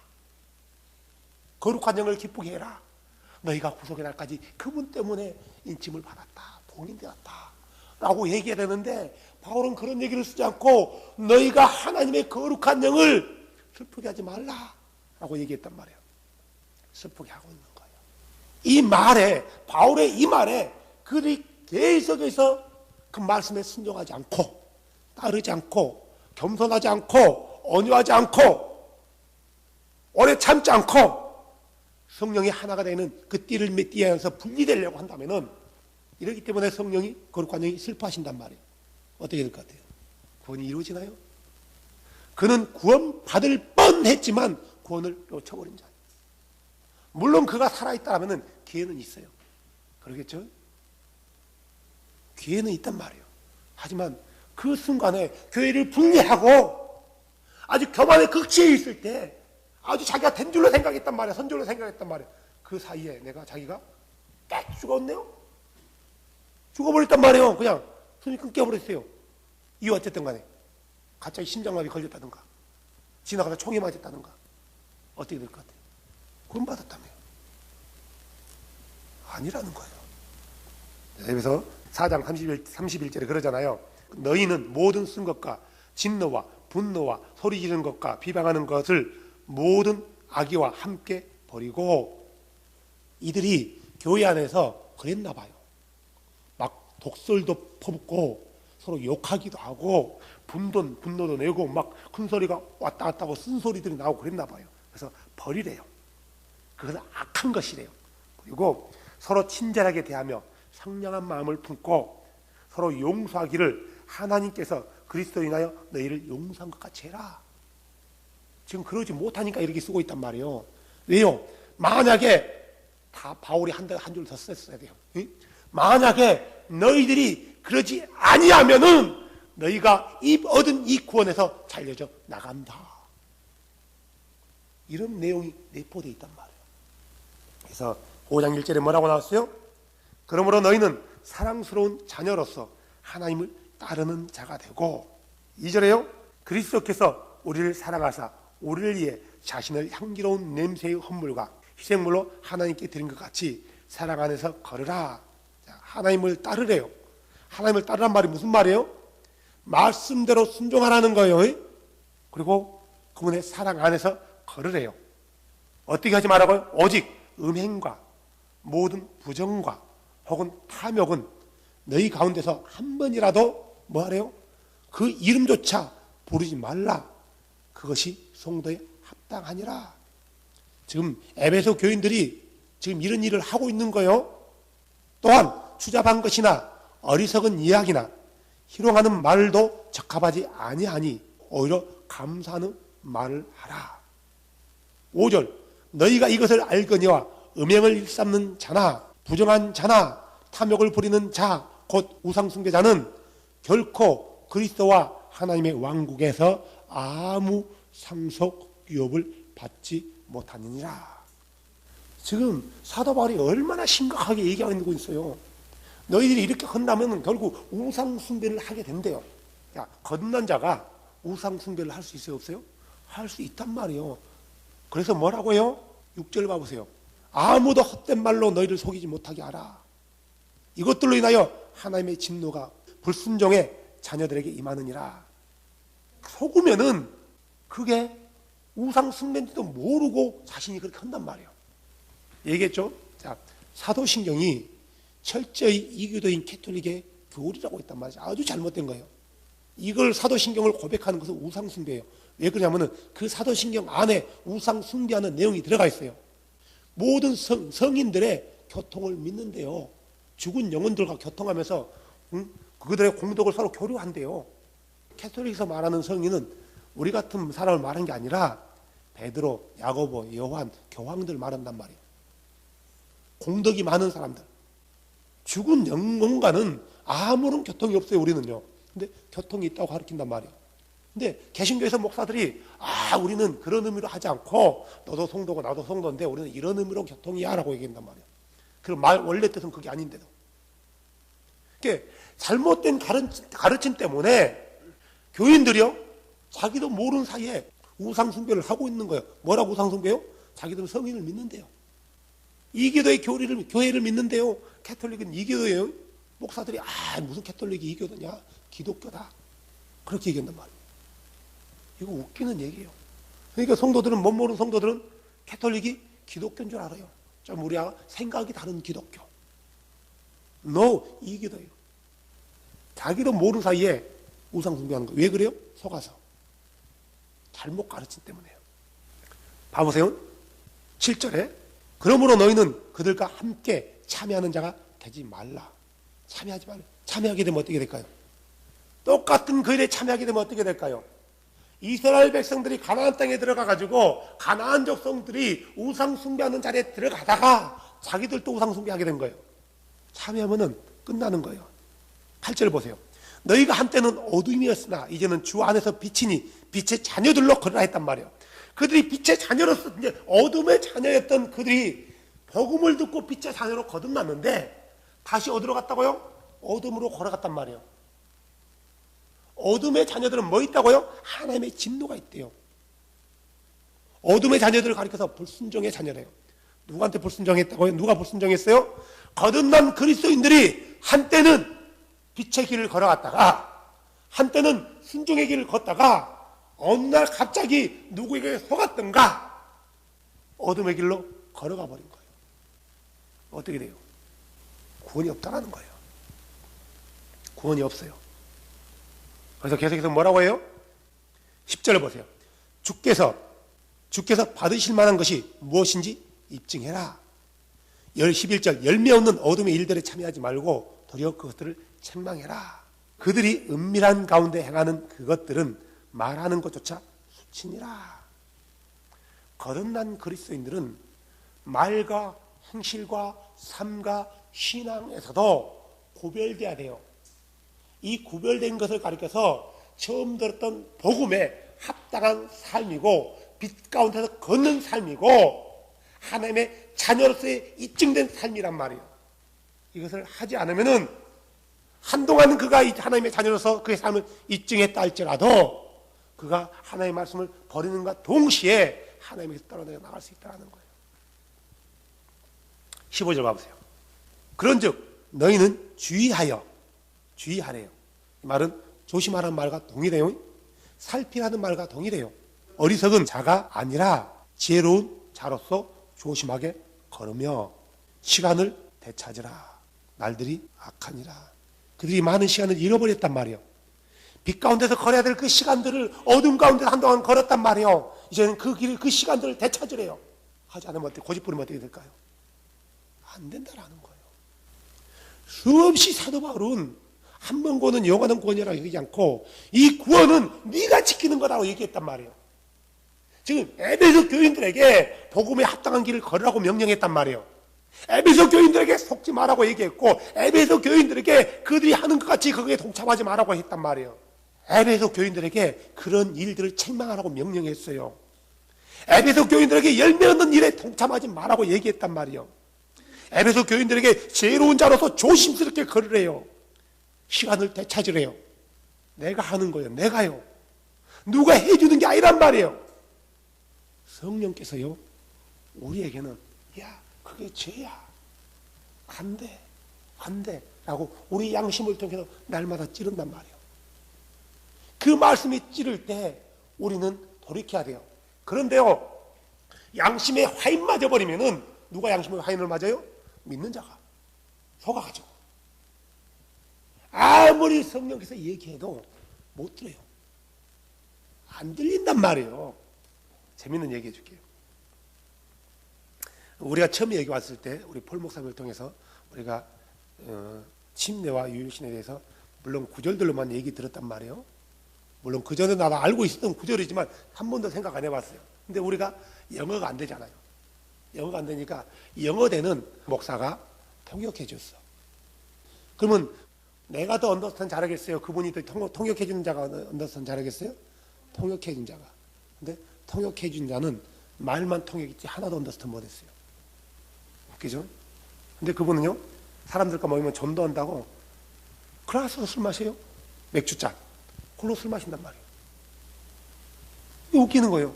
거룩한 영을 기쁘게 해라. 너희가 구속의 날까지 그분 때문에 인침을 받았다. 봉인되었다. 라고 얘기해야 되는데 바울은 그런 얘기를 쓰지 않고 너희가 하나님의 거룩한 영을 슬프게 하지 말라 라고 얘기했단 말이에요. 슬프게 하고 있는 거예요. 이 말에, 바울의 이 말에 그들이 계속해서 그 말씀에 순종하지 않고 따르지 않고 겸손하지 않고 온유하지 않고 오래 참지 않고 성령이 하나가 되는 그 띠를 띠에서 분리되려고 한다면은, 이렇기 때문에 성령이 거룩 관영이 슬퍼하신단 말이에요. 어떻게 될 것 같아요? 구원이 이루어지나요? 그는 구원 받을 뻔했지만 구원을 놓쳐버린 자예요. 물론 그가 살아있다면 기회는 있어요. 그러겠죠? 기회는 있단 말이에요. 하지만 그 순간에 교회를 분리하고 아주 교만의 극치에 있을 때 아주 자기가 된 줄로 생각했단 말이에요. 선줄로 생각했단 말이에요. 그 사이에 자기가 딱 죽었네요. 죽어버렸단 말이에요. 그냥 손이 끊겨버렸어요. 이유 어쨌든 간에 갑자기 심장마비 걸렸다든가 지나가다 총에 맞았다든가 어떻게 될 것 같아요? 구원받았다며요. 아니라는 거예요. 그래서 4장 31절에 그러잖아요. 너희는 모든 쓴 것과 진노와 분노와 소리 지르는 것과 비방하는 것을 모든 악의와 함께 버리고. 이들이 교회 안에서 그랬나 봐요. 막 독설도 퍼붓고 서로 욕하기도 하고 분노도 내고 막 큰 소리가 왔다 갔다 하고 쓴소리들이 나오고 그랬나 봐요. 그래서 버리래요. 그것은 악한 것이래요. 그리고 서로 친절하게 대하며 상냥한 마음을 품고 서로 용서하기를 하나님께서 그리스도로 인하여 너희를 용서한 것 같이 해라. 지금 그러지 못하니까 이렇게 쓰고 있단 말이에요. 왜요? 만약에 다 바울이 한 줄 더 썼어야 돼요. 만약에 너희들이 그러지 아니하면은 너희가 얻은 이 구원에서 잘려져 나간다. 이런 내용이 내포되어 있단 말이에요. 그래서 5장 1절에 뭐라고 나왔어요? 그러므로 너희는 사랑스러운 자녀로서 하나님을 따르는 자가 되고, 2절에요. 그리스도께서 우리를 사랑하사 우리를 위해 자신을 향기로운 냄새의 헌물과 희생물로 하나님께 드린 것 같이 사랑 안에서 걸으라. 자, 하나님을 따르래요. 하나님을 따르란 말이 무슨 말이에요? 말씀대로 순종하라는 거예요. 그리고 그분의 사랑 안에서 걸으래요. 어떻게 하지 말라고요? 오직 음행과 모든 부정과 혹은 탐욕은 너희 가운데서 한 번이라도 뭐 하래요? 그 이름조차 부르지 말라. 그것이 성도에 합당하니라. 지금 에베소 교인들이 지금 이런 일을 하고 있는 거예요. 또한 추잡한 것이나 어리석은 이야기나 희롱하는 말도 적합하지 아니하니 오히려 감사하는 말을 하라. 5절 너희가 이것을 알거니와 음행을 일삼는 자나 부정한 자나 탐욕을 부리는 자 곧 우상숭배자는 결코 그리스도와 하나님의 왕국에서 아무 상속 유업을 받지 못하느니라. 지금 사도 바울이 얼마나 심각하게 얘기하고 있어요. 너희들이 이렇게 한다면 결국 우상숭배를 하게 된대요. 야, 거듭난 자가 우상숭배를 할 수 있어요, 없어요? 할 수 있단 말이에요. 그래서 뭐라고 해요? 6절 봐보세요. 아무도 헛된 말로 너희를 속이지 못하게 하라. 이것들로 인하여 하나님의 진노가 불순종의 자녀들에게 임하느니라. 속으면은 그게 우상숭배인지도 모르고 자신이 그렇게 한단 말이에요. 얘기했죠? 자, 사도신경이 철저히 이교도인 캐톨릭의 교리라고 했단 말이죠. 아주 잘못된 거예요. 이걸 사도신경을 고백하는 것은 우상숭배예요. 왜 그러냐면은 그 사도신경 안에 우상숭배하는 내용이 들어가 있어요. 모든 성인들의 교통을 믿는데요. 죽은 영혼들과 교통하면서 그들의 공덕을 서로 교류한대요. 캐톨릭에서 말하는 성인은 우리 같은 사람을 말한 게 아니라 베드로, 야고보, 요한, 교황들 말한단 말이에요. 공덕이 많은 사람들. 죽은 영혼과는 아무런 교통이 없어요, 우리는요. 근데 교통이 있다고 가르친단 말이에요. 근데 개신교에서 목사들이 우리는 그런 의미로 하지 않고 너도 성도고 나도 성도인데 우리는 이런 의미로 교통이야 라고 얘기한단 말이에요. 그럼 원래 뜻은 그게 아닌데도. 그러니까 잘못된 가르침 때문에 교인들이요, 자기도 모르는 사이에 우상숭배를 하고 있는 거예요. 뭐라고 우상숭배요? 자기들은 성인을 믿는데요. 이교도의 교회를 믿는데요. 캐톨릭은 이교도예요. 목사들이 무슨 캐톨릭이 이교도냐? 기독교다. 그렇게 얘기한단 말이에요. 이거 웃기는 얘기예요. 그러니까 성도들은, 못 모르는 성도들은 캐톨릭이 기독교인 줄 알아요. 좀 우리와 생각이 다른 기독교. 이교도예요. 자기도 모르는 사이에 우상숭배하는 거. 왜 그래요? 속아서. 잘못 가르친 때문에요. 봐보세요. 7절에 그러므로 너희는 그들과 함께 참여하는 자가 되지 말라. 참여하지 말라. 참여하게 되면 어떻게 될까요? 똑같은 그 일에 참여하게 되면 어떻게 될까요? 이스라엘 백성들이 가나안 땅에 들어가가지고 가나안 족속들이 우상 숭배하는 자리에 들어가다가 자기들도 우상 숭배하게 된 거예요. 참여하면은 끝나는 거예요. 8절 보세요. 너희가 한때는 어둠이었으나 이제는 주 안에서 빛이니 빛의 자녀들로 걸으라 했단 말이에요. 그들이 빛의 자녀로서 이제 어둠의 자녀였던 그들이 복음을 듣고 빛의 자녀로 거듭났는데 다시 어디로 갔다고요? 어둠으로 걸어갔단 말이에요. 어둠의 자녀들은 뭐 있다고요? 하나님의 진노가 있대요. 어둠의 자녀들을 가리켜서 불순종의 자녀래요. 누구한테 불순종했다고요? 누가 불순종했어요? 거듭난 그리스도인들이 한때는 빛의 길을 걸어갔다가 한때는 순종의 길을 걷다가 어느 날 갑자기 누구에게 속았던가 어둠의 길로 걸어가 버린 거예요. 어떻게 돼요? 구원이 없다는 거예요. 구원이 없어요. 그래서 계속해서 뭐라고 해요? 10절을 보세요. 주께서 받으실 만한 것이 무엇인지 입증해라. 11절 열매 없는 어둠의 일들에 참여하지 말고 도리어 그것들을 책망해라. 그들이 은밀한 가운데 행하는 그것들은 말하는 것조차 수치니라. 거듭난 그리스도인들은 말과 행실과 삶과 신앙에서도 구별돼야 돼요. 이 구별된 것을 가리켜서 처음 들었던 복음에 합당한 삶이고 빛 가운데서 걷는 삶이고 하나님의 자녀로서의 입증된 삶이란 말이에요. 이것을 하지 않으면은 한동안 그가 하나님의 자녀로서 그의 삶을 입증했다 할지라도 그가 하나님의 말씀을 버리는가 동시에 하나님에서 떨어져 나갈 수 있다는 거예요. 15절 봐보세요. 그런즉 너희는 주의하래요. 이 말은 조심하라는 말과 동일해요. 살피라는 말과 동일해요. 어리석은 자가 아니라 지혜로운 자로서 조심하게 걸으며 시간을 되찾으라. 날들이 악하니라. 그들이 많은 시간을 잃어버렸단 말이에요. 빛 가운데서 걸어야 될 그 시간들을 어둠 가운데서 한동안 걸었단 말이에요. 이제는 그 길을, 그 시간들을 되찾으래요. 하지 않으면 어떻게, 고집 부리면 어떻게 될까요? 안 된다라는 거예요. 수없이 사도 바울은 한 번 구원은 영원한 구원이라고 얘기하지 않고 이 구원은 네가 지키는 거라고 얘기했단 말이에요. 지금 에베소 교인들에게 복음에 합당한 길을 걸으라고 명령했단 말이에요. 에베소 교인들에게 속지 말라고 얘기했고 에베소 교인들에게 그들이 하는 것 같이 거기에 동참하지 말라고 했단 말이에요. 에베소 교인들에게 그런 일들을 책망하라고 명령했어요. 에베소 교인들에게 열매 없는 일에 동참하지 말라고 얘기했단 말이에요. 에베소 교인들에게 지혜로운 자로서 조심스럽게 걸으래요. 시간을 되찾으래요. 내가 하는 거예요. 내가요. 누가 해주는 게 아니란 말이에요. 성령께서요, 우리에게는 야, 그게 죄야. 안 돼. 안 돼. 라고 우리 양심을 통해서 날마다 찌른단 말이에요. 그 말씀이 찌를 때 우리는 돌이켜야 돼요. 그런데요, 양심에 화인 맞아버리면은 누가 양심에 화인을 맞아요? 믿는 자가. 속아가지고. 아무리 성령께서 얘기해도 못 들어요. 안 들린단 말이에요. 재밌는 얘기 해줄게요. 우리가 처음에 여기 왔을 때 우리 폴 목사님을 통해서 우리가 침례와 유일신에 대해서 물론 구절들로만 얘기 들었단 말이에요. 물론 그 전에 나도 알고 있었던 구절이지만 한 번도 생각 안 해봤어요. 근데 우리가 영어가 안 되잖아요. 영어가 안 되니까 영어되는 목사가 통역해 줬어. 그러면 내가 더 언더스탠 잘하겠어요? 그분이 더 통역해 주는 자가 언더스탠 잘하겠어요? 통역해 준 자가. 근데 통역해 준 자는 말만 통역했지 하나도 언더스탠 못했어요. 웃기죠? 근데 그분은요, 사람들과 모이면 전도한다고 클라스로 술 마셔요. 맥주잔. 그걸로 술 마신단 말이에요. 웃기는 거예요.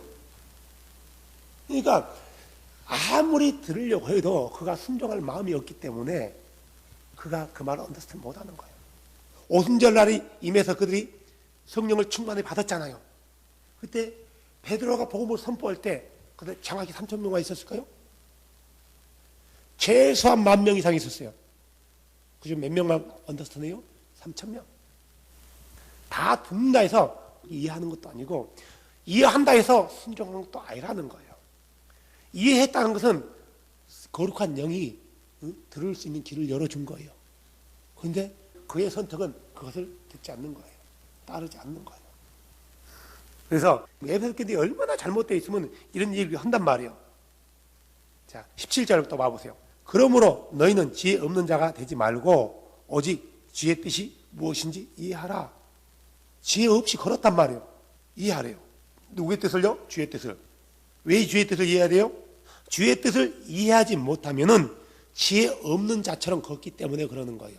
그러니까 아무리 들으려고 해도 그가 순종할 마음이 없기 때문에 그가 그 말을 언더스탠 못하는 거예요. 오순절 날이 임해서 그들이 성령을 충만히 받았잖아요. 그때 베드로가 복음을 선포할 때 그때 정확히 3,000명가 있었을까요? 최소한 10,000명 이상 있었어요. 그중 몇 명만 언더스탠해요? 3,000명. 다 듣는다 해서 이해하는 것도 아니고 이해한다 해서 순종하는 것도 아니라는 거예요. 이해했다는 것은 거룩한 영이 들을 수 있는 길을 열어준 거예요. 그런데 그의 선택은 그것을 듣지 않는 거예요. 따르지 않는 거예요. 그래서 에베소 교회들이 얼마나 잘못되어 있으면 이런 얘기를 한단 말이에요. 자, 17절부터 봐보세요. 그러므로 너희는 지혜 없는 자가 되지 말고 오직 주의 뜻이 무엇인지 이해하라. 지혜 없이 걸었단 말이에요. 이해하래요. 누구의 뜻을요? 주의 뜻을. 왜 주의 뜻을 이해해야 돼요? 주의 뜻을 이해하지 못하면은 지혜 없는 자처럼 걷기 때문에 그러는 거예요.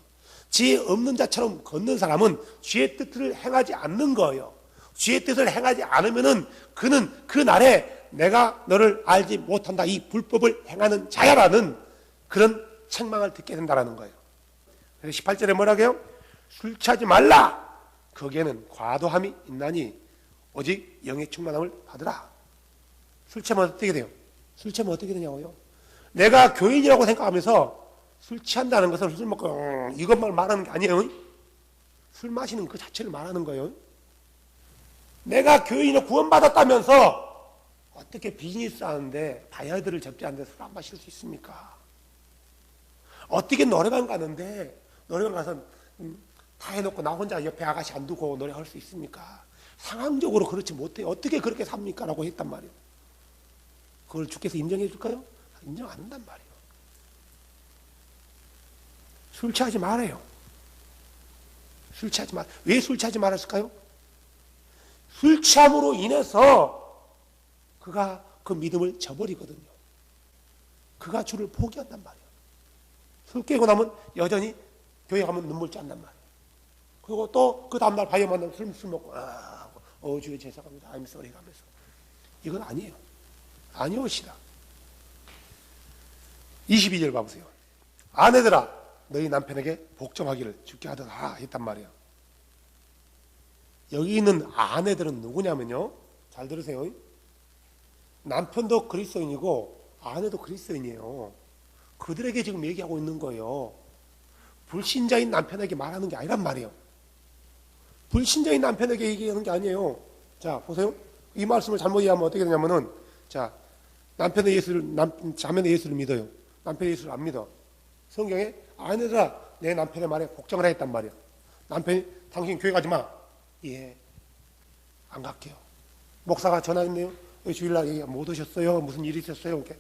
지혜 없는 자처럼 걷는 사람은 주의 뜻을 행하지 않는 거예요. 주의 뜻을 행하지 않으면은 그는 그 날에 내가 너를 알지 못한다, 이 불법을 행하는 자야라는 그런 책망을 듣게 된다는 거예요. 그래서 18절에 뭐라고 해요? 술 취하지 말라. 거기에는 과도함이 있나니 오직 영의 충만함을 받으라. 술 취하면 어떻게 돼요? 술 취하면 어떻게 되냐고요? 내가 교인이라고 생각하면서 술 취한다는 것은 술 먹고 이것만 말하는 게 아니에요. 술 마시는 그 자체를 말하는 거예요. 내가 교인으로 구원받았다면서 어떻게 비즈니스 하는데 다이어트를 접지 않는데 술 안 마실 수 있습니까? 어떻게 노래방 가는데 노래방 가서 다 해놓고 나 혼자 옆에 아가씨 안 두고 노래할 수 있습니까? 상황적으로 그렇지 못해요. 어떻게 그렇게 삽니까? 라고 했단 말이에요. 그걸 주께서 인정해 줄까요? 인정 안 한단 말이에요. 술 취하지 말아요. 술 취하지 말. 왜 술 취하지 말았을까요? 술 취함으로 인해서 그가 그 믿음을 저버리거든요. 그가 주를 포기한단 말이에요. 술 깨고 나면 여전히 교회 가면 눈물 짠단 말이에요. 그리고 또 그 다음날 바이오 만나면 술 먹고 주여 죄송합니다. I'm sorry 하면서. 이건 아니에요. 아니오시다. 22절 봐보세요. 아내들아 너희 남편에게 복종하기를 주께 하더라 했단 말이에요. 여기 있는 아내들은 누구냐면요. 잘 들으세요. 남편도 그리스도인이고 아내도 그리스도인이에요. 그들에게 지금 얘기하고 있는 거예요. 불신자인 남편에게 말하는 게 아니란 말이에요. 불신자인 남편에게 얘기하는 게 아니에요. 자, 보세요. 이 말씀을 잘못 이해하면 어떻게 되냐면은, 자, 자매는 예수를 믿어요. 남편이 예수를 안 믿어. 성경에 아내들아 내 남편의 말에 복종을 했단 말이에요. 남편이 당신 교회 가지 마. 예, 안 갈게요. 목사가 전화했네요. 주일날 못 오셨어요? 무슨 일이 있었어요? 이렇게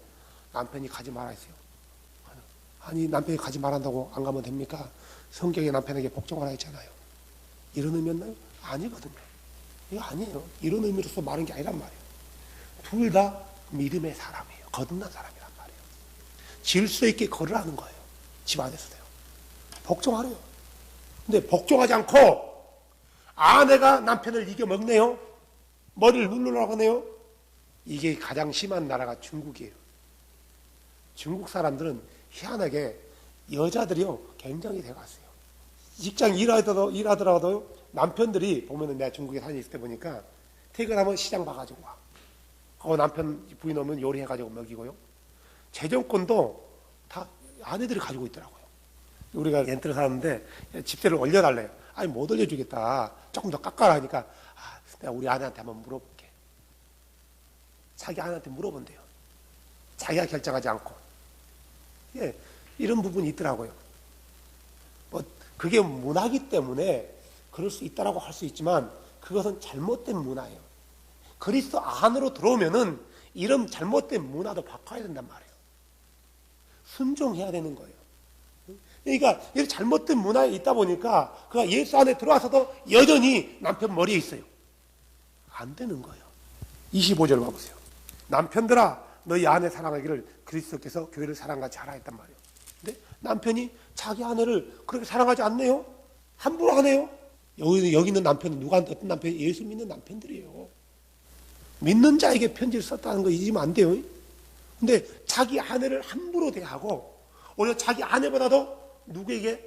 남편이 가지 말아 했어요. 아니 남편이 가지 말한다고 안 가면 됩니까? 성경에 남편에게 복종하라 했잖아요. 이런 의미였나요? 아니거든요. 이거 아니에요. 이런 의미로서 말한 게 아니란 말이에요. 둘 다 믿음의 사람이에요. 거듭난 사람이란 말이에요. 질서 있게 걸으라는 거예요. 집 안에서도요. 복종하래요. 근데 복종하지 않고 아내가 남편을 이겨먹네요. 머리를 누르려고 하네요. 이게 가장 심한 나라가 중국이에요. 중국 사람들은 희한하게 여자들이요 굉장히 대가세요. 직장 일하더라도 남편들이 보면은 내가 중국에 사진 있을 때 보니까 퇴근하면 시장 봐가지고 와. 남편 부인 오면 요리해가지고 먹이고요. 재정권도 다 아내들이 가지고 있더라고요. 우리가 렌트를 사는데 집세를 올려달래요. 아니 못 올려주겠다. 조금 더 깎아라 하니까 내가 우리 아내한테 한번 물어볼게. 자기 아내한테 물어본대요. 자기가 결정하지 않고. 예, 이런 부분이 있더라고요. 그게 문화이기 때문에 그럴 수 있다라고 할 수 있지만 그것은 잘못된 문화예요. 그리스도 안으로 들어오면은 이런 잘못된 문화도 바꿔야 된단 말이에요. 순종해야 되는 거예요. 그러니까 이런 잘못된 문화에 있다 보니까 그가 예수 안에 들어와서도 여전히 남편 머리에 있어요. 안 되는 거예요. 25절 봐보세요. 남편들아 너희 아내 사랑하기를 그리스도께서 교회를 사랑하지 않아 했단 말이에요. 근데 남편이 자기 아내를 그렇게 사랑하지 않네요. 함부로 하네요. 여기 있는 남편은 누가 어떤 남편이 예수 믿는 남편들이에요. 믿는 자에게 편지를 썼다는 거 잊으면 안 돼요. 근데 자기 아내를 함부로 대하고 오히려 자기 아내보다도 누구에게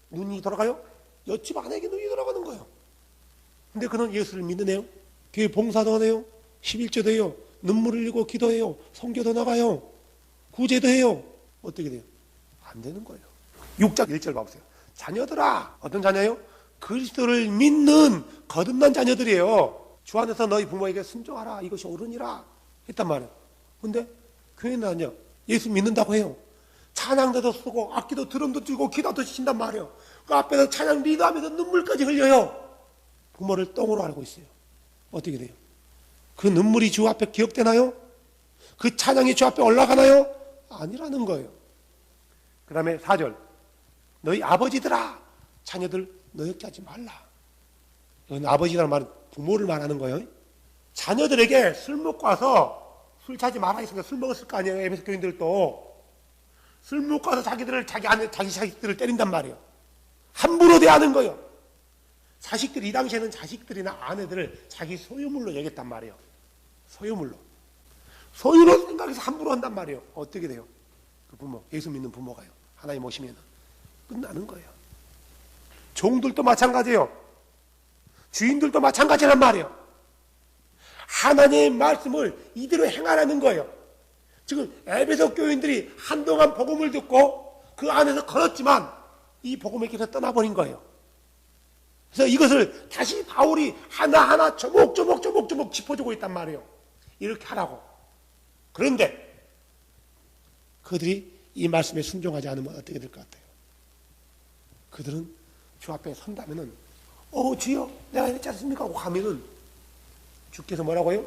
눈이 돌아가요? 옆집 아내에게 눈이 돌아가는 거예요. 근데 그는 예수를 믿으네요. 교회 봉사도 하네요. 11조도 해요. 눈물을 흘리고 기도해요. 성교도 나가요. 구제도 해요. 어떻게 돼요? 안 되는 거예요. 6장 1절 봐보세요. 자녀들아. 어떤 자녀예요? 그리스도를 믿는 거듭난 자녀들이에요. 주 안에서 너희 부모에게 순종하라. 이것이 옳으니라. 했단 말이에요. 근데 교회는 아니야. 예수 믿는다고 해요. 찬양대도 쓰고 악기도 드럼도 치고 기도도 친단 말이에요. 그 앞에서 찬양 리드하면서 눈물까지 흘려요. 부모를 똥으로 알고 있어요. 어떻게 돼요? 그 눈물이 주 앞에 기억되나요? 그 찬양이 주 앞에 올라가나요? 아니라는 거예요. 그 다음에 4절, 너희 아버지들아 자녀들 노엽게 하지 말라. 이건 아버지라는 말은 부모를 말하는 거예요. 자녀들에게 술 먹고 와서 술 자지 마라 했으니까 술 먹었을 거 아니에요. 에베소 교인들도 술 먹고 와서 자기 자식들을 때린단 말이에요. 함부로 대하는 거예요. 자식들이, 이 당시에는 자식들이나 아내들을 자기 소유물로 여겼단 말이에요. 소유물로 생각해서 함부로 한단 말이에요. 어떻게 돼요? 그 부모, 예수 믿는 부모가요, 하나님 오시면 끝나는 거예요. 종들도 마찬가지예요. 주인들도 마찬가지란 말이에요. 하나님의 말씀을 이대로 행하라는 거예요. 지금 에베소 교인들이 한동안 복음을 듣고 그 안에서 걸었지만 이 복음의 길에서 떠나버린 거예요. 그래서 이것을 다시 바울이 하나하나 조목조목 짚어주고 있단 말이에요. 이렇게 하라고. 그런데 그들이 이 말씀에 순종하지 않으면 어떻게 될 것 같아요? 그들은 주 앞에 선다면은 주여 내가 이랬지 않습니까? 하고 가면은 주께서 뭐라고요?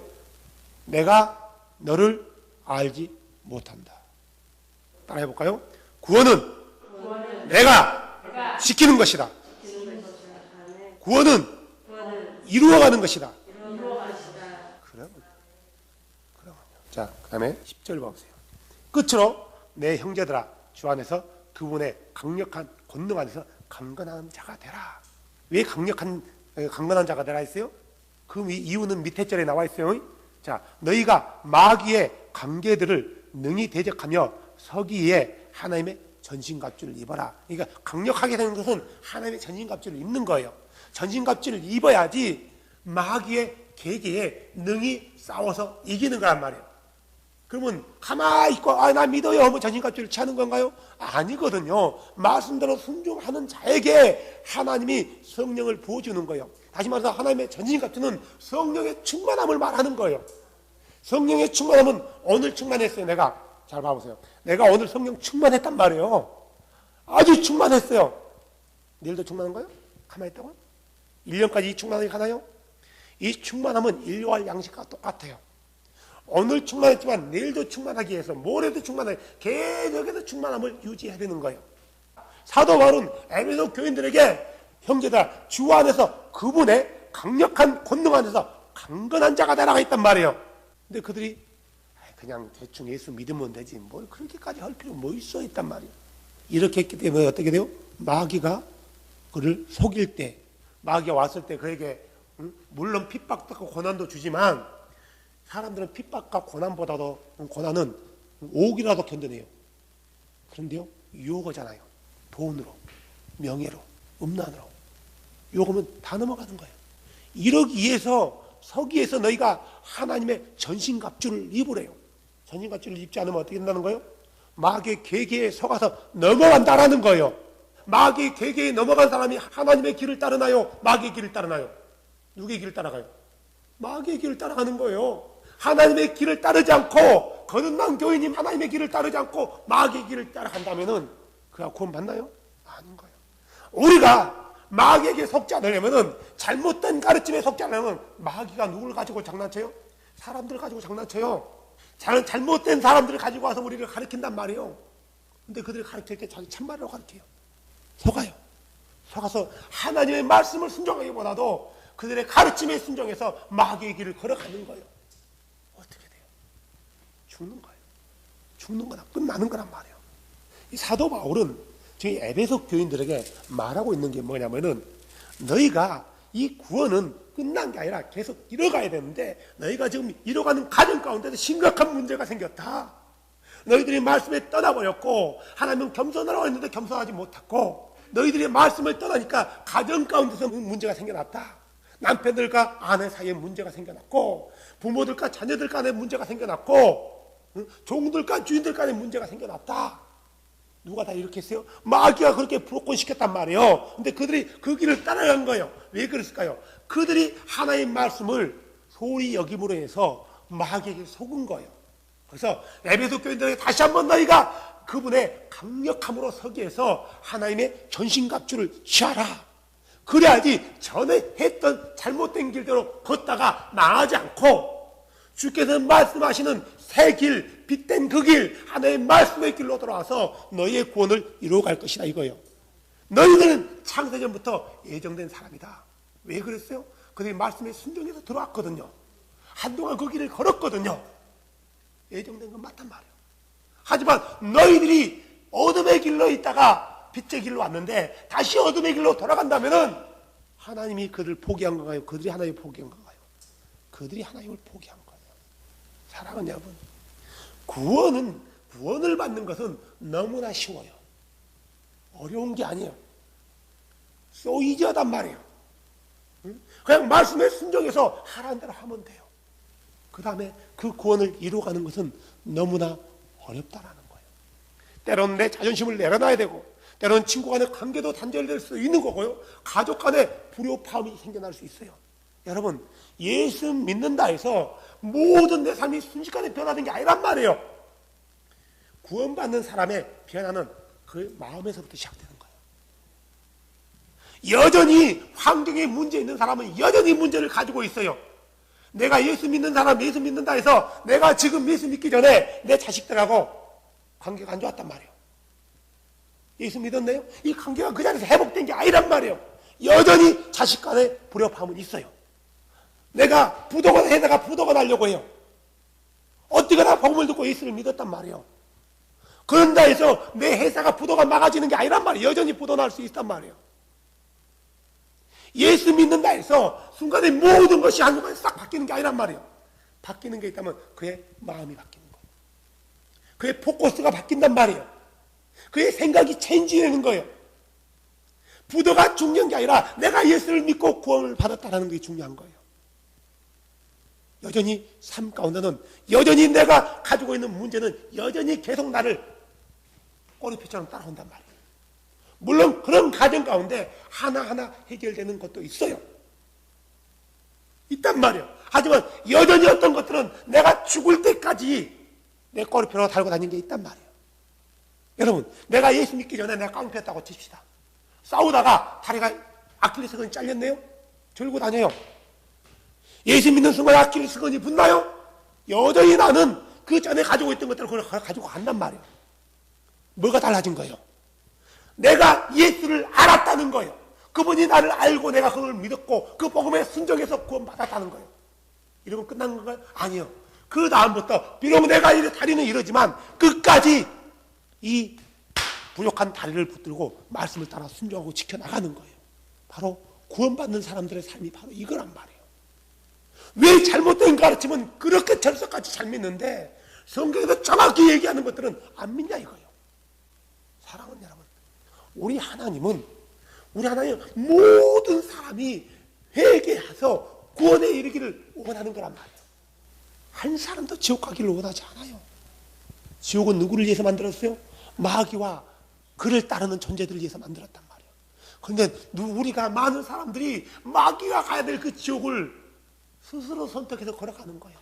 내가 너를 알지 못한다. 따라 해볼까요? 구원은 내가 지키는 것이다. 구원은 이루어가는 것이다. 그러면. 자, 그 다음에 10절 봐보세요. 끝으로 내 형제들아 주 안에서 그분의 강력한 권능 안에서 강건한 자가 되라. 왜 강건한 자가 되라 했어요? 그 이유는 밑에 절에 나와 있어요. 자, 너희가 마귀의 관계들을 능히 대적하며 서기에 하나님의 전신갑주를 입어라. 그러니까 강력하게 되는 것은 하나님의 전신갑주를 입는 거예요. 전신갑주를 입어야지 마귀의 계계에 능히 싸워서 이기는 거란 말이에요. 그러면 가만히 있고 나 믿어요 하면 전신갑주를 취하는 건가요? 아니거든요. 말씀대로 순종하는 자에게 하나님이 성령을 부어주는 거예요. 다시 말해서 하나님의 전신갑주는 성령의 충만함을 말하는 거예요. 성령의 충만함은 오늘 충만했어요. 내가 잘 봐보세요. 내가 오늘 성령 충만했단 말이에요. 아주 충만했어요. 내일도 충만한가요? 가만히 있다고요? 1년까지 이 충만함이 가나요? 이 충만함은 인류와 양식과 똑같아요. 오늘 충만했지만 내일도 충만하기 위해서 모레도 충만하게 계속해서 충만함을 유지해야 되는 거예요. 사도 바울은 에베소 교인들에게 형제들 주 안에서 그분의 강력한 권능 안에서 강건한 자가 되라고 했단 말이에요. 근데 그들이 그냥 대충 예수 믿으면 되지 뭘 그렇게까지 할 필요 뭐 있어 했단 말이에요. 이렇게 했기 때문에 어떻게 돼요? 마귀가 그를 속일 때, 마귀가 왔을 때 그에게 물론 핍박도 고난도 주지만 사람들은 핍박과 고난보다도 고난은 옥이라도 견뎌내요. 그런데요, 유혹어잖아요. 돈으로, 명예로, 음란으로. 요거면 다 넘어가는 거예요. 이러기 위해서 서기에서 너희가 하나님의 전신갑주를 입으래요. 전신갑주를 입지 않으면 어떻게 된다는 거예요? 마귀의 계계에 속아서 넘어간다라는 거예요. 마귀의 계계에 넘어간 사람이 하나님의 길을 따르나요? 마귀의 길을 따르나요? 누구의 길을 따라가요? 마귀의 길을 따라가는 거예요. 하나님의 길을 따르지 않고 거듭난 교인이 하나님의 길을 따르지 않고 마귀의 길을 따라간다면은 그가 구원 받나요? 아닌 거예요. 우리가 마귀에게 속지 않으려면은 잘못된 가르침에 속지 않으려면 마귀가 누굴 가지고 장난쳐요? 사람들을 가지고 장난쳐요. 잘못된 사람들을 가지고 와서 우리를 가르친단 말이에요. 근데 그들이 가르칠 때 자기 참말로 가르쳐요. 속아요. 속아서 하나님의 말씀을 순종하기보다도 그들의 가르침에 순종해서 마귀의 길을 걸어가는 거예요. 어떻게 돼요? 죽는 거예요. 죽는 거나 끝나는 거란 말이에요. 이 사도 바울은 저희 에베소 교인들에게 말하고 있는 게 뭐냐면은 너희가 이 구원은 끝난 게 아니라 계속 이뤄가야 되는데 너희가 지금 이뤄가는 과정 가운데서 심각한 문제가 생겼다. 너희들이 말씀에 떠나버렸고 하나님은 겸손하라고 했는데 겸손하지 못했고 너희들이 말씀을 떠나니까 가정 가운데서 문제가 생겨났다. 남편들과 아내 사이에 문제가 생겨났고 부모들과 자녀들 간에 문제가 생겨났고 종들과 주인들 간에 문제가 생겨났다. 누가 다 이렇게 했어요? 마귀가 그렇게 불꽃시켰단 말이에요. 근데 그들이 그 길을 따라간 거예요. 왜 그랬을까요? 그들이 하나님의 말씀을 소홀히 여김으로 해서 마귀에게 속은 거예요. 그래서 에베소 교인들에게 다시 한번 너희가 그분의 강력함으로 서기 위해서 하나님의 전신갑주를 취하라. 그래야지 전에 했던 잘못된 길대로 걷다가 망하지 않고 주께서 말씀하시는 새 길, 빛된 그 길, 하나님의 말씀의 길로 돌아와서 너희의 구원을 이루어갈 것이다 이거예요. 너희들은 창세전부터 예정된 사람이다. 왜 그랬어요? 그들이 말씀에 순종해서 들어왔거든요. 한동안 그 길을 걸었거든요. 예정된 건 맞단 말이에요. 하지만 너희들이 어둠의 길로 있다가 빛의 길로 왔는데 다시 어둠의 길로 돌아간다면은 하나님이 그들을 포기한 건가요? 그들이 하나님을 포기한 건가요? 그들이 하나님을 포기한 거예요. 사랑하는 여러분, 구원을 받는 것은 너무나 쉬워요. 어려운 게 아니에요. so easy하단 말이에요. 그냥 말씀에 순종해서 하라는 대로 하면 돼요. 그 다음에 그 구원을 이루어가는 것은 너무나 어렵다라는 거예요. 때로는 내 자존심을 내려놔야 되고, 때로는 친구 간의 관계도 단절될 수 있는 거고요. 가족 간에 불협화음이 생겨날 수 있어요. 여러분, 예수 믿는다 해서 모든 내 삶이 순식간에 변하는 게 아니란 말이에요. 구원받는 사람의 변화는 그 마음에서부터 시작되는 거예요. 여전히 환경에 문제 있는 사람은 여전히 문제를 가지고 있어요. 내가 예수 믿는 사람, 예수 믿는다 해서 내가 지금 예수 믿기 전에 내 자식들하고 관계가 안 좋았단 말이에요. 예수 믿었네요? 이 관계가 그 자리에서 회복된 게 아니란 말이에요. 여전히 자식 간에 불협화음은 있어요. 내가 부도가 해다가 부도가 나려고 해요. 어떻게나 복음을 듣고 예수를 믿었단 말이에요. 그런다 해서 내 회사가 부도가 막아지는 게 아니란 말이에요. 여전히 부도 날 수 있단 말이에요. 예수 믿는다 해서 순간에 모든 것이 한순간에 싹 바뀌는 게 아니란 말이에요. 바뀌는 게 있다면 그의 마음이 바뀌는 거예요. 그의 포커스가 바뀐단 말이에요. 그의 생각이 체인지되는 거예요. 부도가 중요한 게 아니라 내가 예수를 믿고 구원을 받았다는 게 중요한 거예요. 여전히 삶 가운데는 여전히 내가 가지고 있는 문제는 여전히 계속 나를 꼬리표처럼 따라온단 말이에요. 물론 그런 가정 가운데 하나하나 해결되는 것도 있어요. 있단 말이에요. 하지만 여전히 어떤 것들은 내가 죽을 때까지 내 꼬리표로 달고 다니는 게 있단 말이에요. 여러분, 내가 예수 믿기 전에 내가 깡패였다고 칩시다. 싸우다가 다리가 아킬레스건이 잘렸네요? 들고 다녀요. 예수 믿는 순간 아킬레스건이 붙나요? 여전히 나는 그 전에 가지고 있던 것들을 그걸 가지고 간단 말이에요. 뭐가 달라진 거예요? 내가 예수를 알았다는 거예요. 그분이 나를 알고 내가 그걸 믿었고 그 복음에 순종해서 구원받았다는 거예요. 이러면 끝난 건가요? 아니요. 그 다음부터 비록 내가 다리는 이러지만 끝까지 이 부족한 다리를 붙들고 말씀을 따라 순종하고 지켜나가는 거예요. 바로 구원받는 사람들의 삶이 바로 이거란 말이에요. 왜 잘못된 가르침은 그렇게 철석같이 잘 믿는데 성경에서 정확히 얘기하는 것들은 안 믿냐 이거예요. 사랑하는 여러분, 우리 하나님은 모든 사람이 회개해서 구원에 이르기를 원하는 거란 말이에요. 한 사람도 지옥 가기를 원하지 않아요. 지옥은 누구를 위해서 만들었어요? 마귀와 그를 따르는 존재들을 위해서 만들었단 말이에요. 그런데 우리가 많은 사람들이 마귀가 가야 될 그 지옥을 스스로 선택해서 걸어가는 거예요.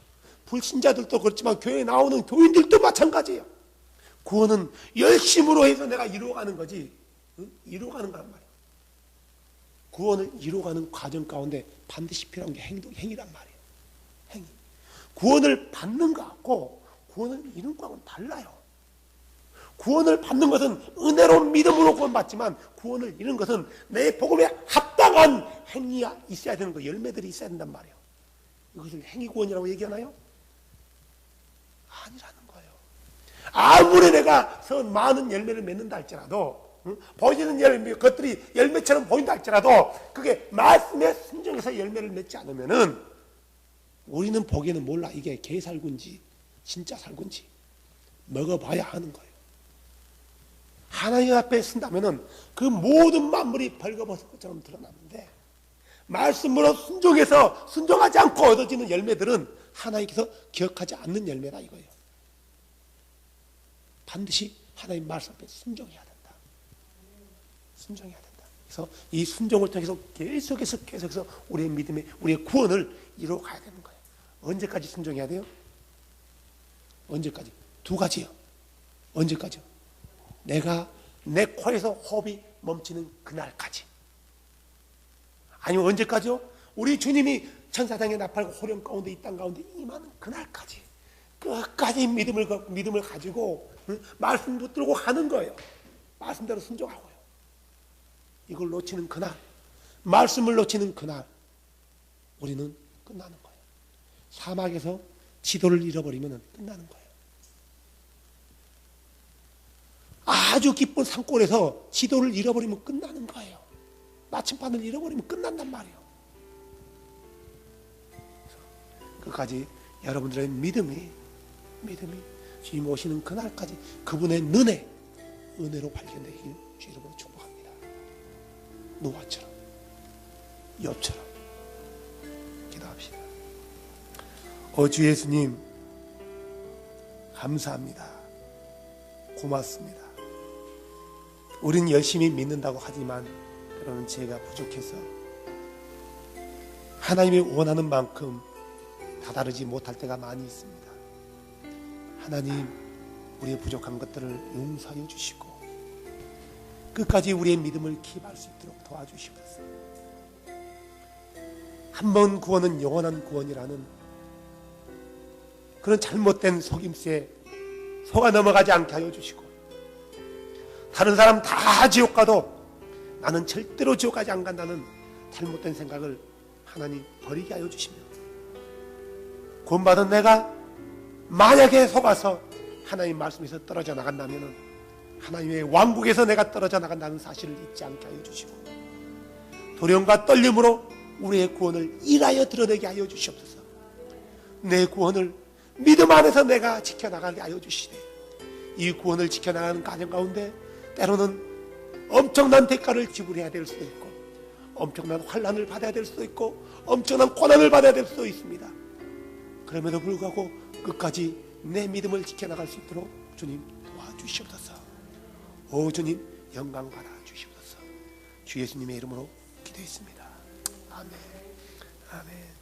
불신자들도 그렇지만 교회에 나오는 교인들도 마찬가지예요. 구원은 열심으로 해서 내가 이루어가는 거지, 이루어가는 거란 말이에요. 구원을 이루어가는 과정 가운데 반드시 필요한 게 행위란 말이에요. 행위. 구원을 받는 것하고 구원을 이루는 것하고는 달라요. 구원을 받는 것은 은혜로운 믿음으로 구원받지만 구원을 이루는 것은 내 복음에 합당한 행위가 있어야 되는 거, 열매들이 있어야 된단 말이에요. 이것을 행위구원이라고 얘기하나요? 아니라는 거예요. 아무리 내가 많은 열매를 맺는다 할지라도, 보이는 열매, 것들이 열매처럼 보인다 할지라도 그게 말씀에 순종해서 열매를 맺지 않으면은 우리는 보기에는 몰라. 이게 개살군지 진짜 살군지 먹어봐야 하는 거예요. 하나님 앞에 쓴다면은 그 모든 만물이 벌거벗은 것처럼 드러나는데 말씀으로 순종하지 않고 얻어지는 열매들은 하나님께서 기억하지 않는 열매다 이거예요. 반드시 하나님 말씀 앞에 순종해야 된다. 순종해야 된다. 그래서 이 순종을 통해서 계속해서 우리의 믿음의, 우리의 구원을 이루어 가야 되는 거예요. 언제까지 순종해야 돼요? 언제까지? 두 가지요. 언제까지요? 내가 내 코에서 호흡이 멈추는 그날까지. 아니면 언제까지요? 우리 주님이 천사장의 나팔과 호령 가운데 이 땅 가운데 임하는 그날까지. 끝까지 믿음을 가지고 말씀 붙들고 가는 거예요. 말씀대로 순종하고요. 이걸 놓치는 그날, 말씀을 놓치는 그날 우리는 끝나는 거예요. 사막에서 지도를 잃어버리면 끝나는 거예요. 아주 깊은 산골에서 지도를 잃어버리면 끝나는 거예요. 나침반을 잃어버리면 끝난단 말이에요. 끝까지 여러분들의 믿음이 주님 오시는 그날까지 그분의 은혜로 발견되길 주님으로 축복합니다. 노아처럼, 욥처럼 기도합시다. 주 예수님 감사합니다. 고맙습니다. 우린 열심히 믿는다고 하지만 여러분 제가 부족해서 하나님이 원하는 만큼 다다르지 못할 때가 많이 있습니다. 하나님, 우리의 부족한 것들을 용서하여 주시고 끝까지 우리의 믿음을 기입할 수 있도록 도와주시옵소서. 한 번 구원은 영원한 구원이라는 그런 잘못된 속임수에 속아 넘어가지 않게 하여 주시고 다른 사람 다 지옥 가도 나는 절대로 지옥 가지 안 간다는 잘못된 생각을 하나님 버리게 하여 주시며 구원받은 내가 만약에 속아서 하나님 말씀에서 떨어져 나간다면 하나님의 왕국에서 내가 떨어져 나간다는 사실을 잊지 않게 하여 주시고 두려움과 떨림으로 우리의 구원을 일하여 드러내게 하여 주시옵소서. 내 구원을 믿음 안에서 내가 지켜나가게 하여 주시되 이 구원을 지켜나가는 과정 가운데 때로는 엄청난 대가를 지불해야 될 수도 있고 엄청난 환난을 받아야 될 수도 있고 엄청난 고난을 받아야 될 수도 있습니다. 그럼에도 불구하고 끝까지 내 믿음을 지켜나갈 수 있도록 주님 도와주시옵소서. 오 주님 영광 받아 주시옵소서. 주 예수님의 이름으로 기도했습니다. 아멘. 아멘.